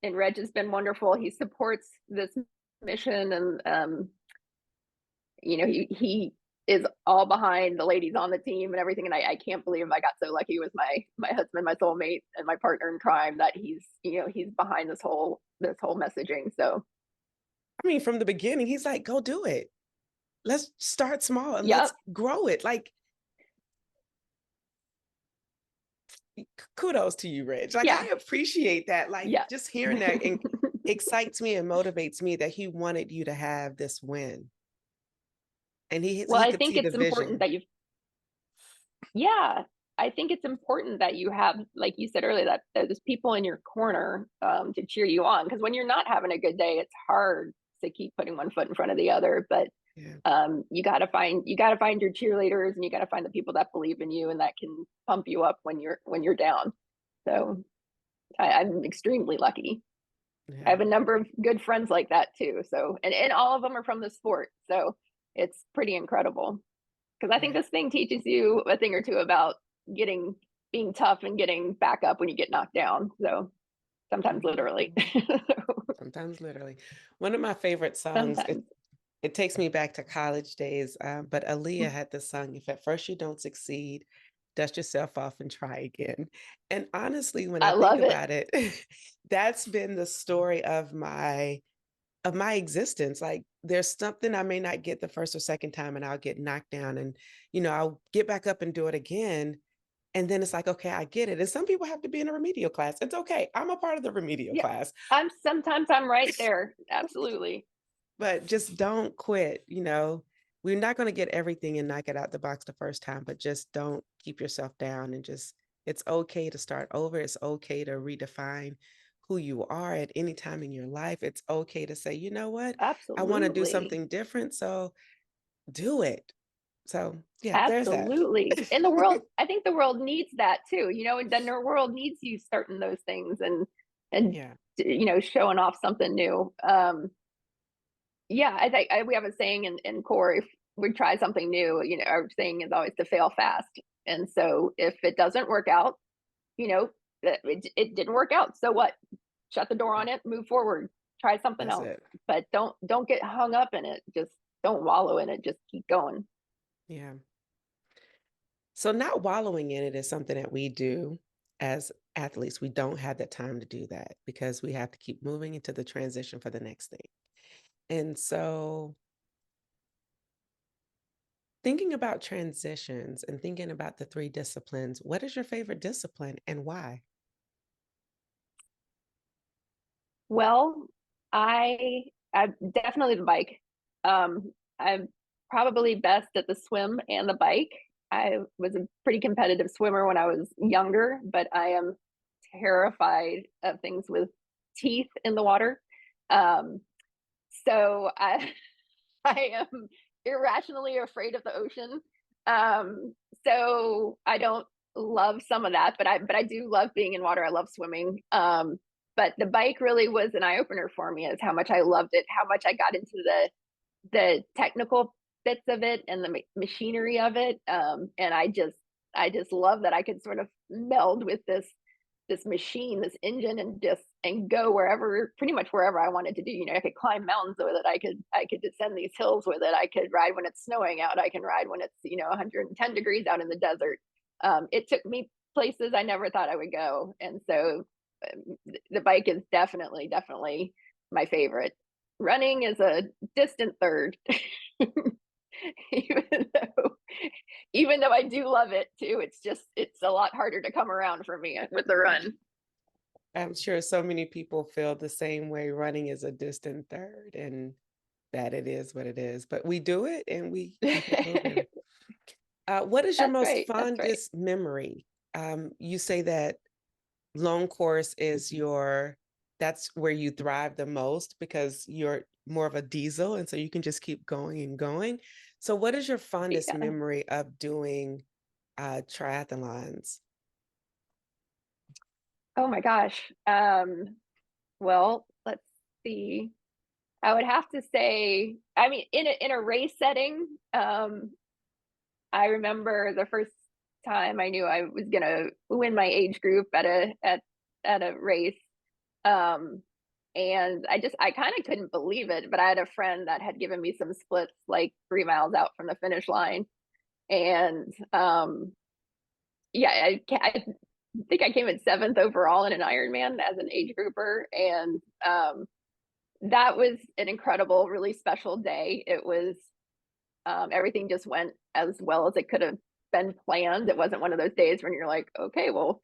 Speaker 2: And Reg has been wonderful. He supports this mission, and he is all behind the ladies on the team and everything. And I can't believe I got so lucky with my husband, my soulmate, and my partner in crime that he's behind this whole messaging. So,
Speaker 1: I mean, from the beginning, he's like, go do it. Let's start small and let's grow it. Like, kudos to you, Reg. Like, I appreciate that. Like, just hearing that excites me and motivates me that he wanted you to have this win. And I think it's important that I think it's important that you have, like you said earlier, that there's people in your corner to cheer you on. Because when you're not having a good day, it's hard to keep putting one foot in front of the other. But you got to find your cheerleaders, and you got to find the people that believe in you and that can pump you up when you're down. So I'm extremely lucky. I have a number of good friends like that too. So and all of them are from the sport. So it's pretty incredible, because I think this thing teaches you a thing or two about being tough and getting back up when you get knocked down. So sometimes literally. Sometimes literally. One of my favorite songs, it takes me back to college days, but Aaliyah had this song, if at first you don't succeed, dust yourself off and try again. And honestly, when I think about it, that's been the story of my existence. Like, there's something I may not get the first or second time and I'll get knocked down, and I'll get back up and do it again. And then it's like, okay, I get it. And some people have to be in a remedial class. It's okay. I'm a part of the remedial class.
Speaker 2: Sometimes I'm right there. Absolutely.
Speaker 1: But just don't quit. We're not going to get everything and knock it out the box the first time, but just don't keep yourself down, and it's okay to start over. It's okay to redefine who you are at any time in your life. It's okay to say, you know what?
Speaker 2: Absolutely.
Speaker 1: I want to do something different. So do it. So
Speaker 2: absolutely.
Speaker 1: There's that.
Speaker 2: In the world, I think the world needs that too, and then the world needs you starting those things and showing off something new. I think we have a saying in Coeur, if we try something new, our saying is always to fail fast. And so if it doesn't work out, it didn't work out. So what? Shut the door on it, move forward, try something else. But don't get hung up in it. Just don't wallow in it. Just keep going.
Speaker 1: Yeah. So not wallowing in it is something that we do as athletes. We don't have the time to do that because we have to keep moving into the transition for the next thing. And so thinking about transitions and thinking about the 3 disciplines, what is your favorite discipline and why?
Speaker 2: Well, I'm definitely the bike. I'm probably best at the swim and the bike. I was a pretty competitive swimmer when I was younger, but I am terrified of things with teeth in the water. Um, so I I am irrationally afraid of the ocean. Um, so I don't love some of that, but I do love being in water. I love swimming. But the bike really was an eye opener for me is how much I loved it, how much I got into the technical bits of it and the machinery of it. And I just love that I could sort of meld with this machine, this engine, and go wherever, pretty much wherever I wanted to do. I could climb mountains with it. I could descend these hills with it. I could ride when it's snowing out. I can ride when it's 110 degrees out in the desert. It took me places I never thought I would go, and so the bike is definitely my favorite. Running is a distant third. even though even though I do love it too, it's a lot harder to come around for me with the run.
Speaker 1: I'm sure so many people feel the same way. Running is a distant third, and that it is what it is. But we do it and we keep it moving. What is your
Speaker 2: That's
Speaker 1: most
Speaker 2: right. That's right.
Speaker 1: fondest memory? You say that long course is that's where you thrive the most because you're more of a diesel, and so you can just keep going and going. So what is your fondest
Speaker 2: Yeah.
Speaker 1: memory of doing triathlons?
Speaker 2: Oh my gosh. Well, let's see. I would have to say, I mean, in a race setting, I remember the first time I knew I was gonna win my age group at a race. Um, and I kind of couldn't believe it, but I had a friend that had given me some splits like 3 miles out from the finish line, and yeah, I think I came in seventh overall in an Ironman as an age grouper, and that was an incredible, really special day. It was everything just went as well as it could have been planned. It wasn't one of those days when you're like, okay, well,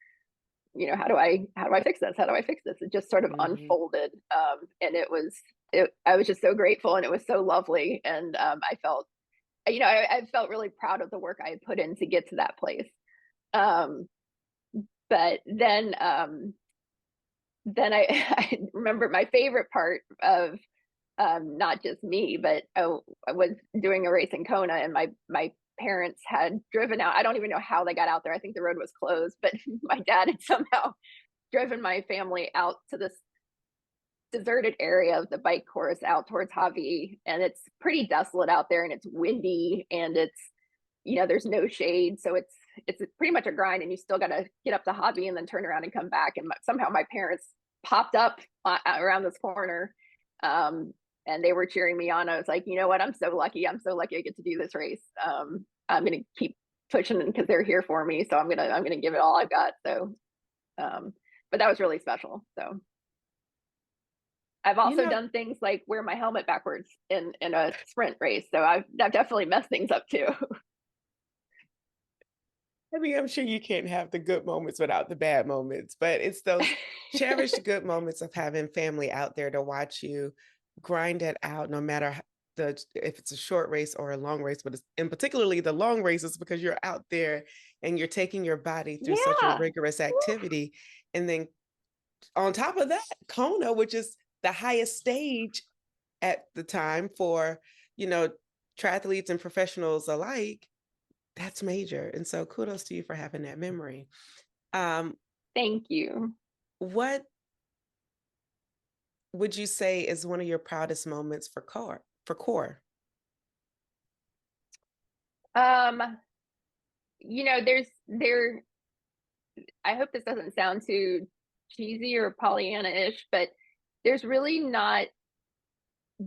Speaker 2: how do I fix this? How do I fix this? It just sort of
Speaker 1: Hmm.
Speaker 2: unfolded, and I was just so grateful, and it was so lovely, and I felt I felt really proud of the work I had put in to get to that place. Um, but then I remember my favorite part of not just me, but I was doing a race in Kona, and my parents had driven out. I don't even know how they got out there. I think the road was closed, but my dad had somehow driven my family out to this deserted area of the bike course out towards Javi, and it's pretty desolate out there, and it's windy, and there's no shade, so it's pretty much a grind, and you still got to get up to Javi and then turn around and come back. And somehow my parents popped up around this corner, and they were cheering me on. I was like, you know what? I'm so lucky. I'm so lucky I get to do this race. I'm gonna keep pushing because they're here for me, so I'm gonna give it all I've got. So, um, but that was really special. So I've
Speaker 1: You
Speaker 2: also
Speaker 1: know,
Speaker 2: done things like wear my helmet backwards in a sprint race. So I've definitely messed things up too.
Speaker 1: I mean, I'm sure you can't have the good moments without the bad moments, but it's those cherished good moments of having family out there to watch you grind it out, no matter if it's a short race or a long race, but and particularly the long races because you're out there and you're taking your body through such a
Speaker 2: Yeah.
Speaker 1: rigorous activity. And then on top of that, Kona, which is the highest stage at the time for, you know, triathletes and professionals alike, that's major. And so kudos to you for having that memory. Um,
Speaker 2: Thank you.
Speaker 1: what would you say is one of your proudest moments for core?
Speaker 2: Um, there I hope this doesn't sound too cheesy or Pollyanna-ish, but there's really not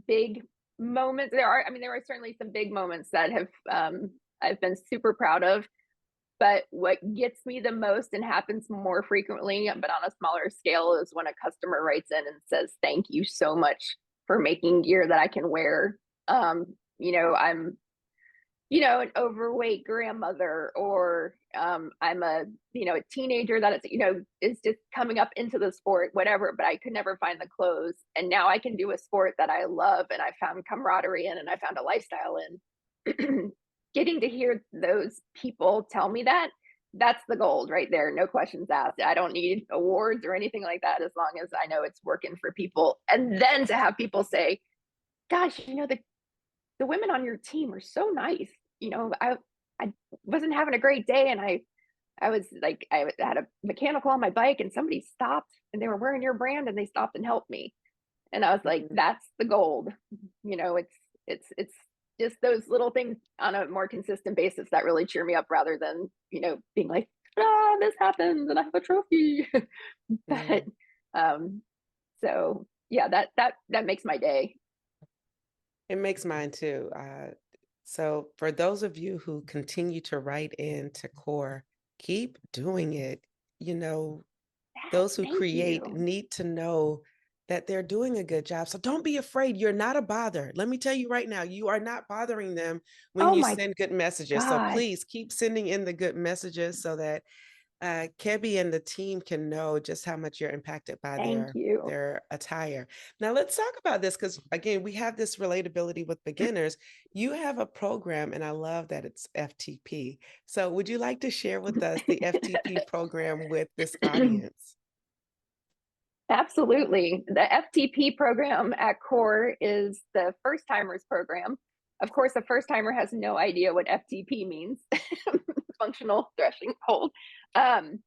Speaker 2: big moments. There are certainly some big moments that have I've been super proud of. But what gets me the most and happens more frequently, but on a smaller scale, is when a customer writes in and says, "Thank you so much for making gear that I can wear." I'm an overweight grandmother, or I'm a teenager that is just coming up into the sport, whatever, but I could never find the clothes. And now I can do a sport that I love, and I found camaraderie in, and I found a lifestyle in. getting to hear those people tell me that, that's the gold right there, no questions asked. I don't need awards or anything like that as long as I know it's working for people. And then to have people say, "Gosh, the women on your team are so nice. I wasn't having a great day, and I was like, had a mechanical on my bike, and somebody stopped, and they were wearing your brand, and they stopped and helped me." And I was like,
Speaker 1: Mhm.
Speaker 2: "That's the gold." It's just those little things on a more consistent basis that really cheer me up, rather than being like, "Ah, this happens, and I have a trophy." But
Speaker 1: Yeah.
Speaker 2: um, so yeah, that makes my day.
Speaker 1: It makes mine too. So for those of you who continue to write in to core, keep doing it. You know,
Speaker 2: Yes,
Speaker 1: those who
Speaker 2: thank
Speaker 1: create
Speaker 2: you.
Speaker 1: need to know that they're doing a good job. So don't be afraid. You're not a bother. Let me tell you right now, you are not bothering them when
Speaker 2: Oh
Speaker 1: you
Speaker 2: my
Speaker 1: send good messages. So
Speaker 2: god,
Speaker 1: please keep sending in the good messages so that Kebby and the team can know just how much you're impacted by
Speaker 2: thank
Speaker 1: their
Speaker 2: you.
Speaker 1: their attire. Now let's talk about this because again, we have this relatability with beginners. You have a program, and I love that it's FTP. So would you like to share with us the FTP program with this audience?
Speaker 2: Absolutely. The FTP program at Core is the first timers program. Of course, the first timer has no idea what FTP means, functional threshold. Um,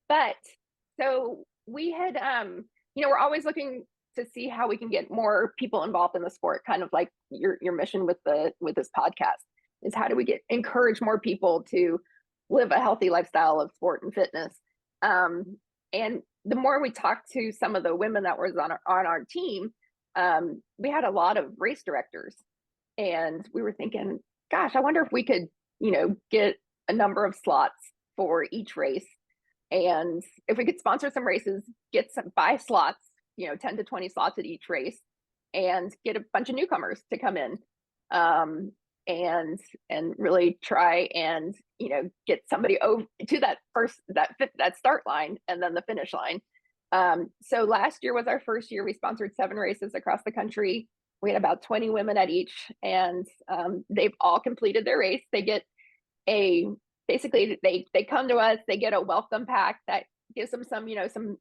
Speaker 2: but so we had, we're always looking to see how we can get more people involved in the sport. Kind of like your mission with this podcast is, how do we encourage more people to live a healthy lifestyle of sport and fitness? And the more we talked to some of the women that was on our team, we had a lot of race directors, and we were thinking, gosh, I wonder if we could, get a number of slots for each race, and if we could sponsor some races, get some buy slots, 10 to 20 slots at each race, and get a bunch of newcomers to come in. Um, and really try and get somebody over to that start line and then the finish line. So last year was our first year. We sponsored 7 races across the country. We had about 20 women at each, and they've all completed their race. They get a basically they come to us. They get a welcome pack that gives them some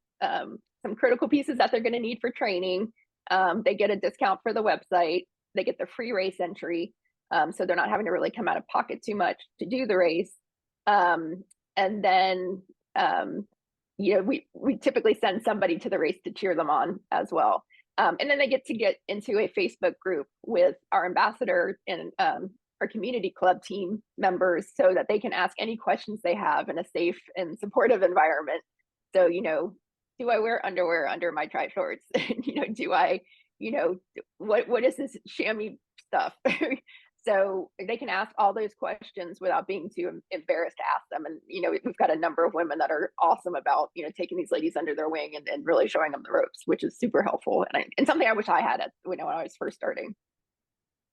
Speaker 2: critical pieces that they're going to need for training. They get a discount for the website. They get the free race entry, so they're not having to really come out of pocket too much to do the race. And then we typically send somebody to the race to cheer them on as well. And then they get into a Facebook group with our ambassador and our community club team members, so that they can ask any questions they have in a safe and supportive environment. So, do I wear underwear under my tri shorts? Do I, what is this chamois stuff? So they can ask all those questions without being too embarrassed to ask them. And, we've got a number of women that are awesome about, taking these ladies under their wing and really showing them the ropes, which is super helpful. And something I wish I had when I was first starting.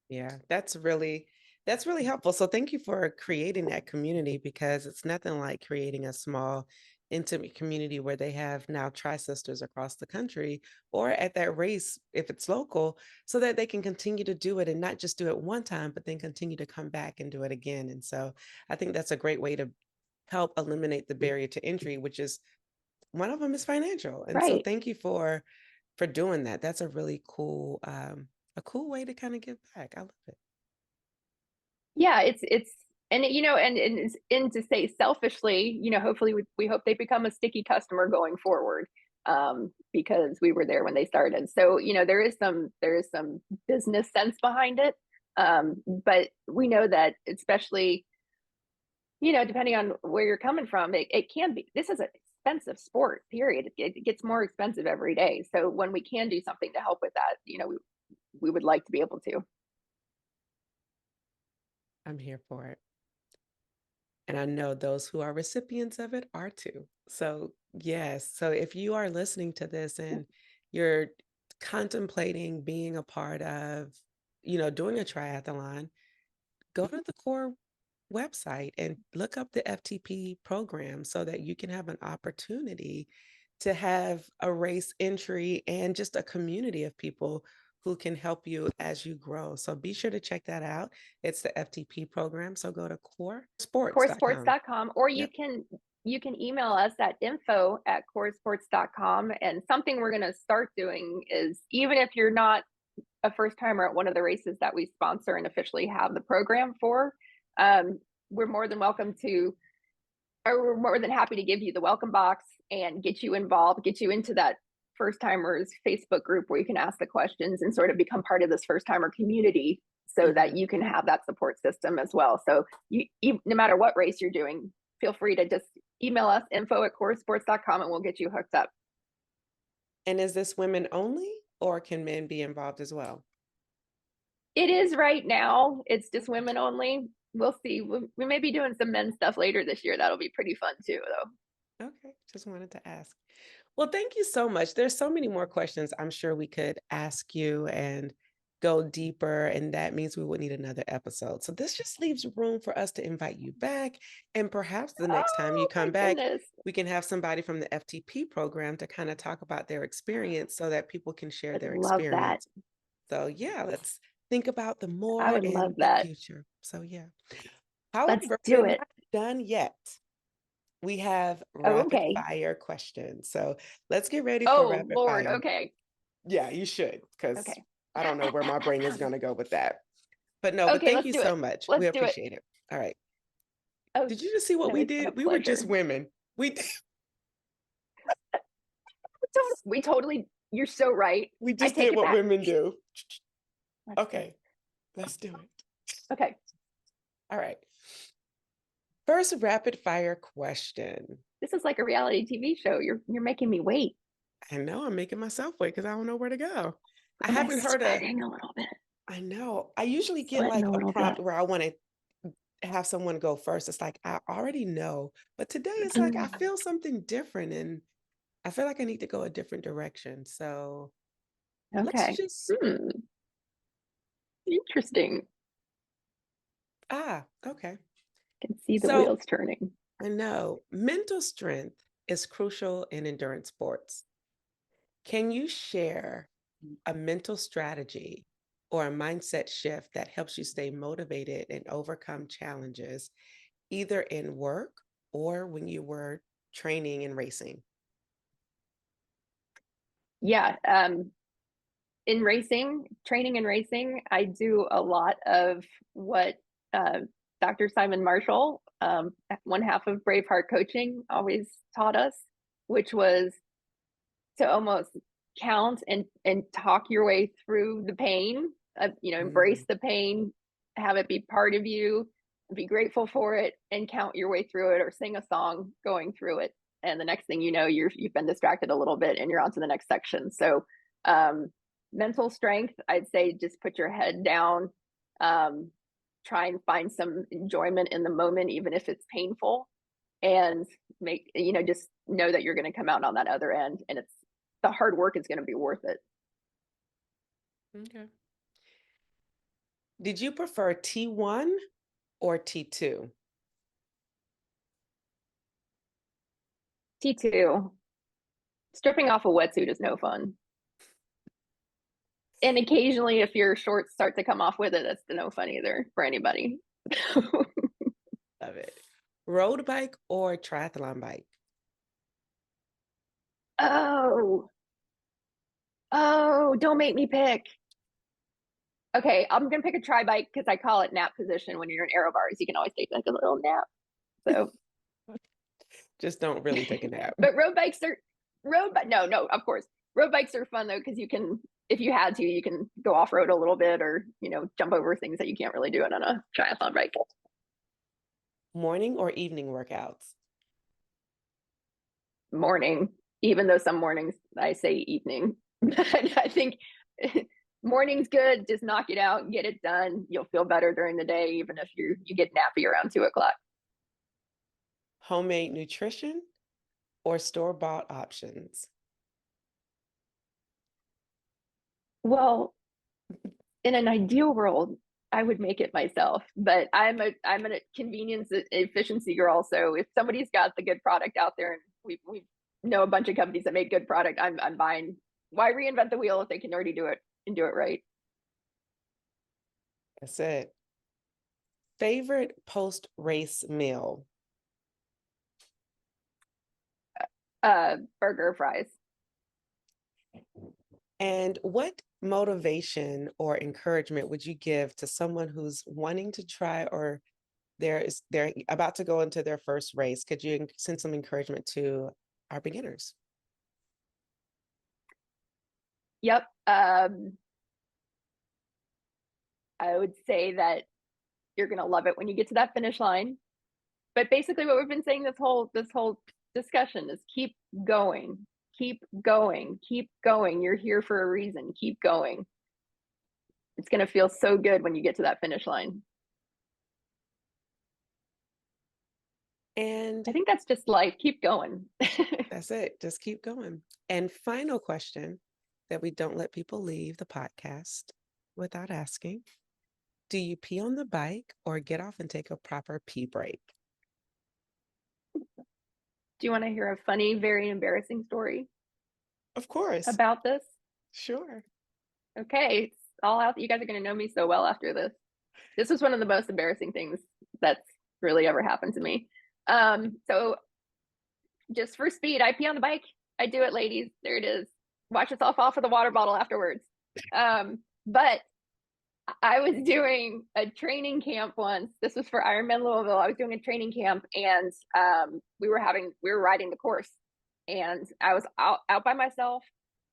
Speaker 1: Yeah, that's really helpful. So thank you for creating that community because it's nothing like creating a small intimate community where they have now tri-sisters across the country or at that race if it's local so that they can continue to do it and not just do it one time but then continue to come back and do it again. And so I think that's a great way to help eliminate the barrier to entry, which is one of them is financial. And so
Speaker 2: Right.
Speaker 1: thank you for doing that. That's a cool way to kind of give back. I love it.
Speaker 2: Yeah, it's and and to say selfishly, hopefully we hope they become a sticky customer going forward, because we were there when they started. So, there is some business sense behind it. But we know that, especially, depending on where you're coming from, it can be, this is an expensive sport, period. It gets more expensive every day. So when we can do something to help with that, we would like to be able to.
Speaker 1: I'm here for it. And I know those who are recipients of it are too. So, yes. So, if you are listening to this and you're contemplating being a part of, doing a triathlon, go to the core website and look up the FTP program so that you can have an opportunity to have a race entry and just a community of people who can help you as you grow. So be sure to check that out. It's the FTP program. So go to coresports.com.
Speaker 2: coresports.com, or
Speaker 1: Yep.
Speaker 2: you can email us at info@coresports.com. And something we're going to start doing is, even if you're not a first timer at one of the races that we sponsor and officially have the program for, we're more than welcome to, or we're more than happy to give you the welcome box and get you involved, get you into that first timers Facebook group where you can ask the questions and sort of become part of this first timer community, so that you can have that support system as well. So no matter what race you're doing, feel free to just email us, info@coresports.com, and we'll get you hooked up.
Speaker 1: And is this women only, or can men be involved as well?
Speaker 2: It is right now. It's just women only. We'll see. We may be doing some men's stuff later this year. That'll be pretty fun too, though.
Speaker 1: Okay, just wanted to ask. Well, thank you so much. There's so many more questions I'm sure we could ask you and go deeper, and that means we would need another episode. So this just leaves room for us to invite you back, and perhaps the next time you come back, we can have somebody from the FTP program to kind of talk about their experience so that people can share their experience. So yeah, let's think about the more
Speaker 2: I would
Speaker 1: in
Speaker 2: love
Speaker 1: the
Speaker 2: that.
Speaker 1: future. So yeah.
Speaker 2: Let's
Speaker 1: However,
Speaker 2: do
Speaker 1: we're
Speaker 2: it.
Speaker 1: not done yet. We have rapid fire questions. So let's get ready for rapid
Speaker 2: Lord,
Speaker 1: fire.
Speaker 2: okay.
Speaker 1: Yeah, you should, because
Speaker 2: Okay.
Speaker 1: I don't know where my brain is going to go with that. But no,
Speaker 2: Okay,
Speaker 1: but thank you so much. We appreciate it. All right.
Speaker 2: Oh,
Speaker 1: did you just see what we did? We were just women. We
Speaker 2: totally, you're so right.
Speaker 1: We just did what women do. Okay, let's do it.
Speaker 2: Okay.
Speaker 1: All right. First rapid fire question.
Speaker 2: This is like a reality TV show. You're making me wait.
Speaker 1: I know, I'm making myself wait because I don't know where to go. I
Speaker 2: I'm
Speaker 1: haven't heard
Speaker 2: a little bit.
Speaker 1: I know. I usually get like a prompt where I want to have someone go first. It's like I already know, but today it's like I feel something different, and I feel like I need to go a different direction. So let's just
Speaker 2: interesting.
Speaker 1: Okay.
Speaker 2: I can see the wheels turning.
Speaker 1: I know. Mental strength is crucial in endurance sports. Can you share a mental strategy or a mindset shift that helps you stay motivated and overcome challenges, either in work or when you were training and racing?
Speaker 2: Yeah. In training and racing, I do a lot of what Dr. Simon Marshall, one half of Braveheart Coaching, always taught us, which was to almost count and talk your way through the pain. Embrace the pain, have it be part of you, be grateful for it, and count your way through it, or sing a song going through it. And the next thing you know, you've been distracted a little bit and you're on to the next section. So mental strength, I'd say just put your head down, try and find some enjoyment in the moment, even if it's painful, and just know that you're going to come out on that other end, and the hard work is going to be worth it.
Speaker 1: Okay. Did you prefer T1 or T2?
Speaker 2: T2. Stripping off a wetsuit is no fun. And occasionally, if your shorts start to come off with it, that's no fun either for anybody.
Speaker 1: Love it. Road bike or triathlon bike?
Speaker 2: Oh, don't make me pick. Okay, I'm going to pick a tri bike because I call it nap position. When you're in aero bars, you can always take like a little nap. So
Speaker 1: just don't really take a nap.
Speaker 2: But no, of course. Road bikes are fun though, because you can, if you had to, you can go off-road a little bit, or, jump over things that you can't really do it on a triathlon bike.
Speaker 1: Morning or evening workouts?
Speaker 2: Morning, even though some mornings I say evening. I think morning's good. Just knock it out, get it done. You'll feel better during the day, even if you get nappy around 2:00.
Speaker 1: Homemade nutrition or store-bought options?
Speaker 2: Well, in an ideal world, I would make it myself, but I'm a convenience efficiency girl. So if somebody's got the good product out there, and we know a bunch of companies that make good product, I'm buying. Why reinvent the wheel if they can already do it and do it right.
Speaker 1: That's it. Favorite post-race meal?
Speaker 2: Burger, fries.
Speaker 1: And what motivation or encouragement would you give to someone who's wanting to try, or they're about to go into their first race? Could you send some encouragement to our beginners?
Speaker 2: Yep. I would say that you're gonna love it when you get to that finish line. But basically, what we've been saying this whole discussion is keep going, keep going, keep going. You're here for a reason. Keep going. It's gonna feel so good when you get to that finish line.
Speaker 1: And
Speaker 2: I think that's just life. Keep going.
Speaker 1: that's it. Just keep going. And final question that we don't let people leave the podcast without asking. Do you pee on the bike or get off and take a proper pee break?
Speaker 2: Do you want to hear a funny, very embarrassing story
Speaker 1: Of course.
Speaker 2: about this?
Speaker 1: Sure.
Speaker 2: Okay, it's all out. You guys are going to know me so well after this. This was one of the most embarrassing things that's really ever happened to me. So just for speed, I pee on the bike. I do it, ladies. There it is. Watch yourself off with a water bottle afterwards. But I was doing a training camp once. This was for Ironman Louisville. I was doing a training camp, and we were riding the course, and I was out by myself.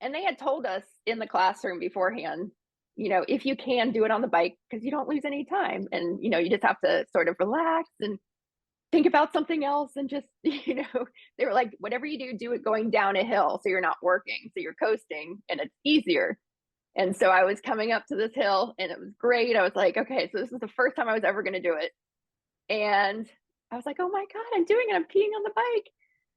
Speaker 2: And they had told us in the classroom beforehand, if you can, do it on the bike because you don't lose any time, and you just have to sort of relax and think about something else, and just they were like, whatever you do, do it going down a hill so you're not working, so you're coasting, and it's easier. And so I was coming up to this hill, and it was great. I was like, okay, so this is the first time I was ever going to do it. And I was like, oh my God, I'm doing it. I'm peeing on the bike.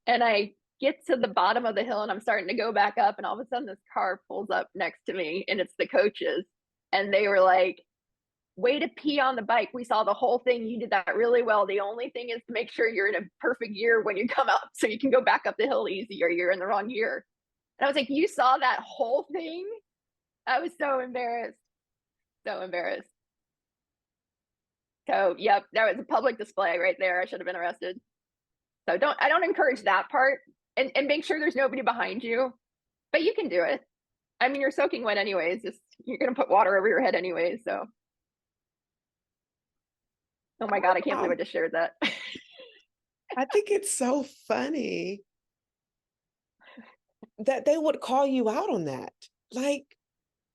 Speaker 2: And I get to the bottom of the hill, and I'm starting to go back up. And all of a sudden, this car pulls up next to me, and it's the coaches. And they were like, way to pee on the bike. We saw the whole thing. You did that really well. The only thing is to make sure you're in a perfect gear when you come up so you can go back up the hill easy, or you're in the wrong gear. And I was like, you saw that whole thing? I was so embarrassed. So embarrassed. So, yep, that was a public display right there. I should have been arrested. So I don't encourage that part, and make sure there's nobody behind you, but you can do it. I mean, you're soaking wet anyways. Just you're going to put water over your head anyways. So, oh my God, I can't believe I just shared that.
Speaker 1: I think it's so funny that they would call you out on that. Like,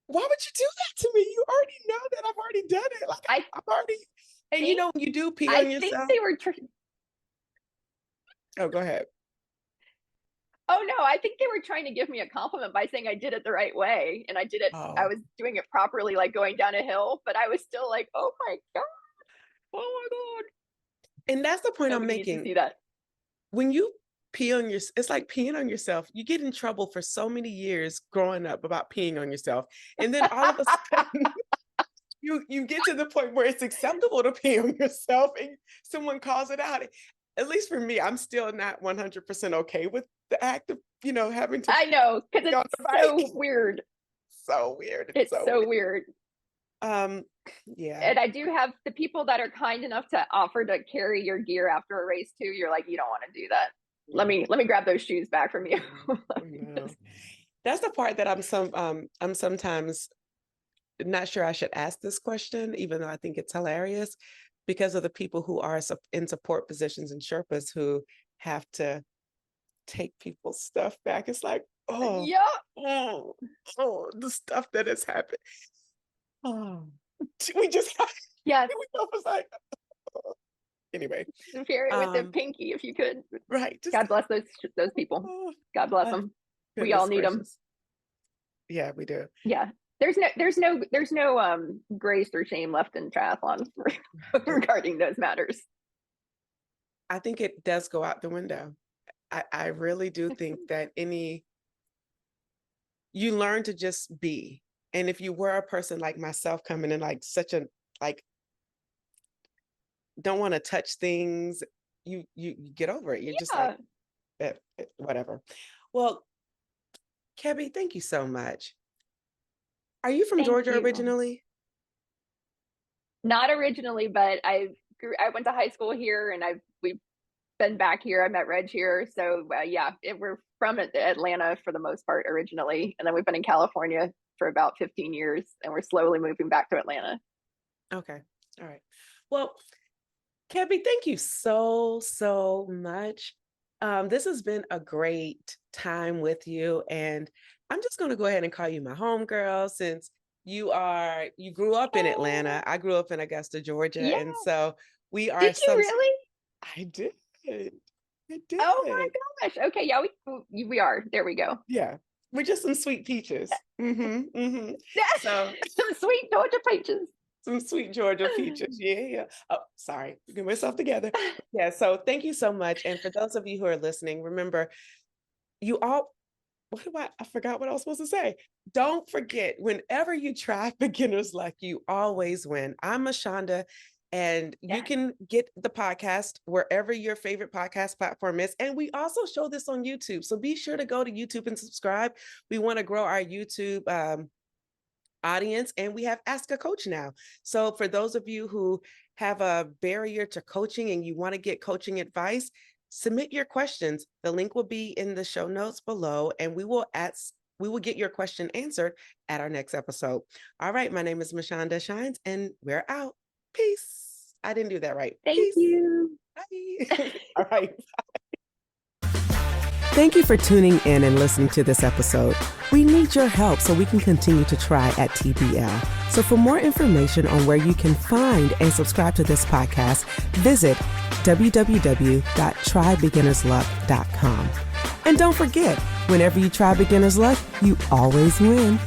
Speaker 1: why would you do that to me? You already know that I've already done it. Like, I've already, and you do pee on yourself.
Speaker 2: I think they were.
Speaker 1: Oh, go ahead.
Speaker 2: Oh no, I think they were trying to give me a compliment by saying I did it the right way, and I did it.
Speaker 1: Oh.
Speaker 2: I was doing it properly, like going down a hill, but I was still like, oh my God. Oh my God.
Speaker 1: And that's the point I'm making.
Speaker 2: To see that.
Speaker 1: When you pee on it's like peeing on yourself. You get in trouble for so many years growing up about peeing on yourself. And then all of a sudden you get to the point where it's acceptable to pee on yourself, and someone calls it out. At least for me, I'm still not 100% okay with the act of, having to.
Speaker 2: I know, because it's so weird.
Speaker 1: So weird.
Speaker 2: It's so weird.
Speaker 1: Yeah.
Speaker 2: And I do have the people that are kind enough to offer to carry your gear after a race too. You're like, you don't want to do that. Let me grab those shoes back from you.
Speaker 1: That's the part that I'm sometimes not sure I should ask this question, even though I think it's hilarious, because of the people who are in support positions and Sherpas who have to take people's stuff back. It's like, oh,
Speaker 2: yeah,
Speaker 1: the stuff that has happened. Oh, we just
Speaker 2: yes.
Speaker 1: We was like, oh. Anyway,
Speaker 2: carry it with the pinky if you could.
Speaker 1: Right.
Speaker 2: God bless those people. God bless them. We all need them.
Speaker 1: Yeah, we do.
Speaker 2: Yeah. There's no grace or shame left in triathlon regarding those matters.
Speaker 1: I think it does go out the window. I really do think that you learn to just be. And if you were a person like myself coming in like such a, like, don't want to touch things, you get over it. You're just like, whatever. Well, Kebby, thank you so much. Are you from
Speaker 2: Thank
Speaker 1: Georgia
Speaker 2: you.
Speaker 1: originally?
Speaker 2: Not originally, but I went to high school here, and we've been back here. I met Reg here, so yeah, we're from Atlanta for the most part originally, and then we've been in California for about 15 years, and we're slowly moving back to Atlanta.
Speaker 1: Okay. All right. Well, Kebby, thank you so much. This has been a great time with you, and I'm just going to go ahead and call you my homegirl since you grew up in Atlanta. I grew up in Augusta, Georgia,
Speaker 2: Yeah.
Speaker 1: and so we are
Speaker 2: Did you
Speaker 1: some.
Speaker 2: really?
Speaker 1: I did. I
Speaker 2: Oh my
Speaker 1: did.
Speaker 2: gosh. Okay. Yeah, we are. There we go.
Speaker 1: Yeah, we're just some sweet peaches. So
Speaker 2: Some sweet Georgia peaches.
Speaker 1: some sweet Georgia peaches. Yeah. Oh, sorry. Get myself together. Yeah. So thank you so much. And for those of you who are listening, remember, you all, I forgot what I was supposed to say. Don't forget, whenever you try beginner's luck, you always win. I'm Michanda, and you
Speaker 2: Yeah.
Speaker 1: can get the podcast wherever your favorite podcast platform is. And we also show this on YouTube. So be sure to go to YouTube and subscribe. We want to grow our YouTube audience, and we have Ask a Coach now. So for those of you who have a barrier to coaching and you want to get coaching advice, submit your questions. The link will be in the show notes below, and we will get your question answered at our next episode. All right, my name is Michanda Shines, and we're out. Peace. I didn't do that right.
Speaker 2: Thank
Speaker 1: Peace.
Speaker 2: you.
Speaker 1: Bye. All right. Thank you for tuning in and listening to this episode. We need your help so we can continue to try at TBL. So for more information on where you can find and subscribe to this podcast, visit www.trybeginnersluck.com. And don't forget, whenever you try beginner's luck, you always win.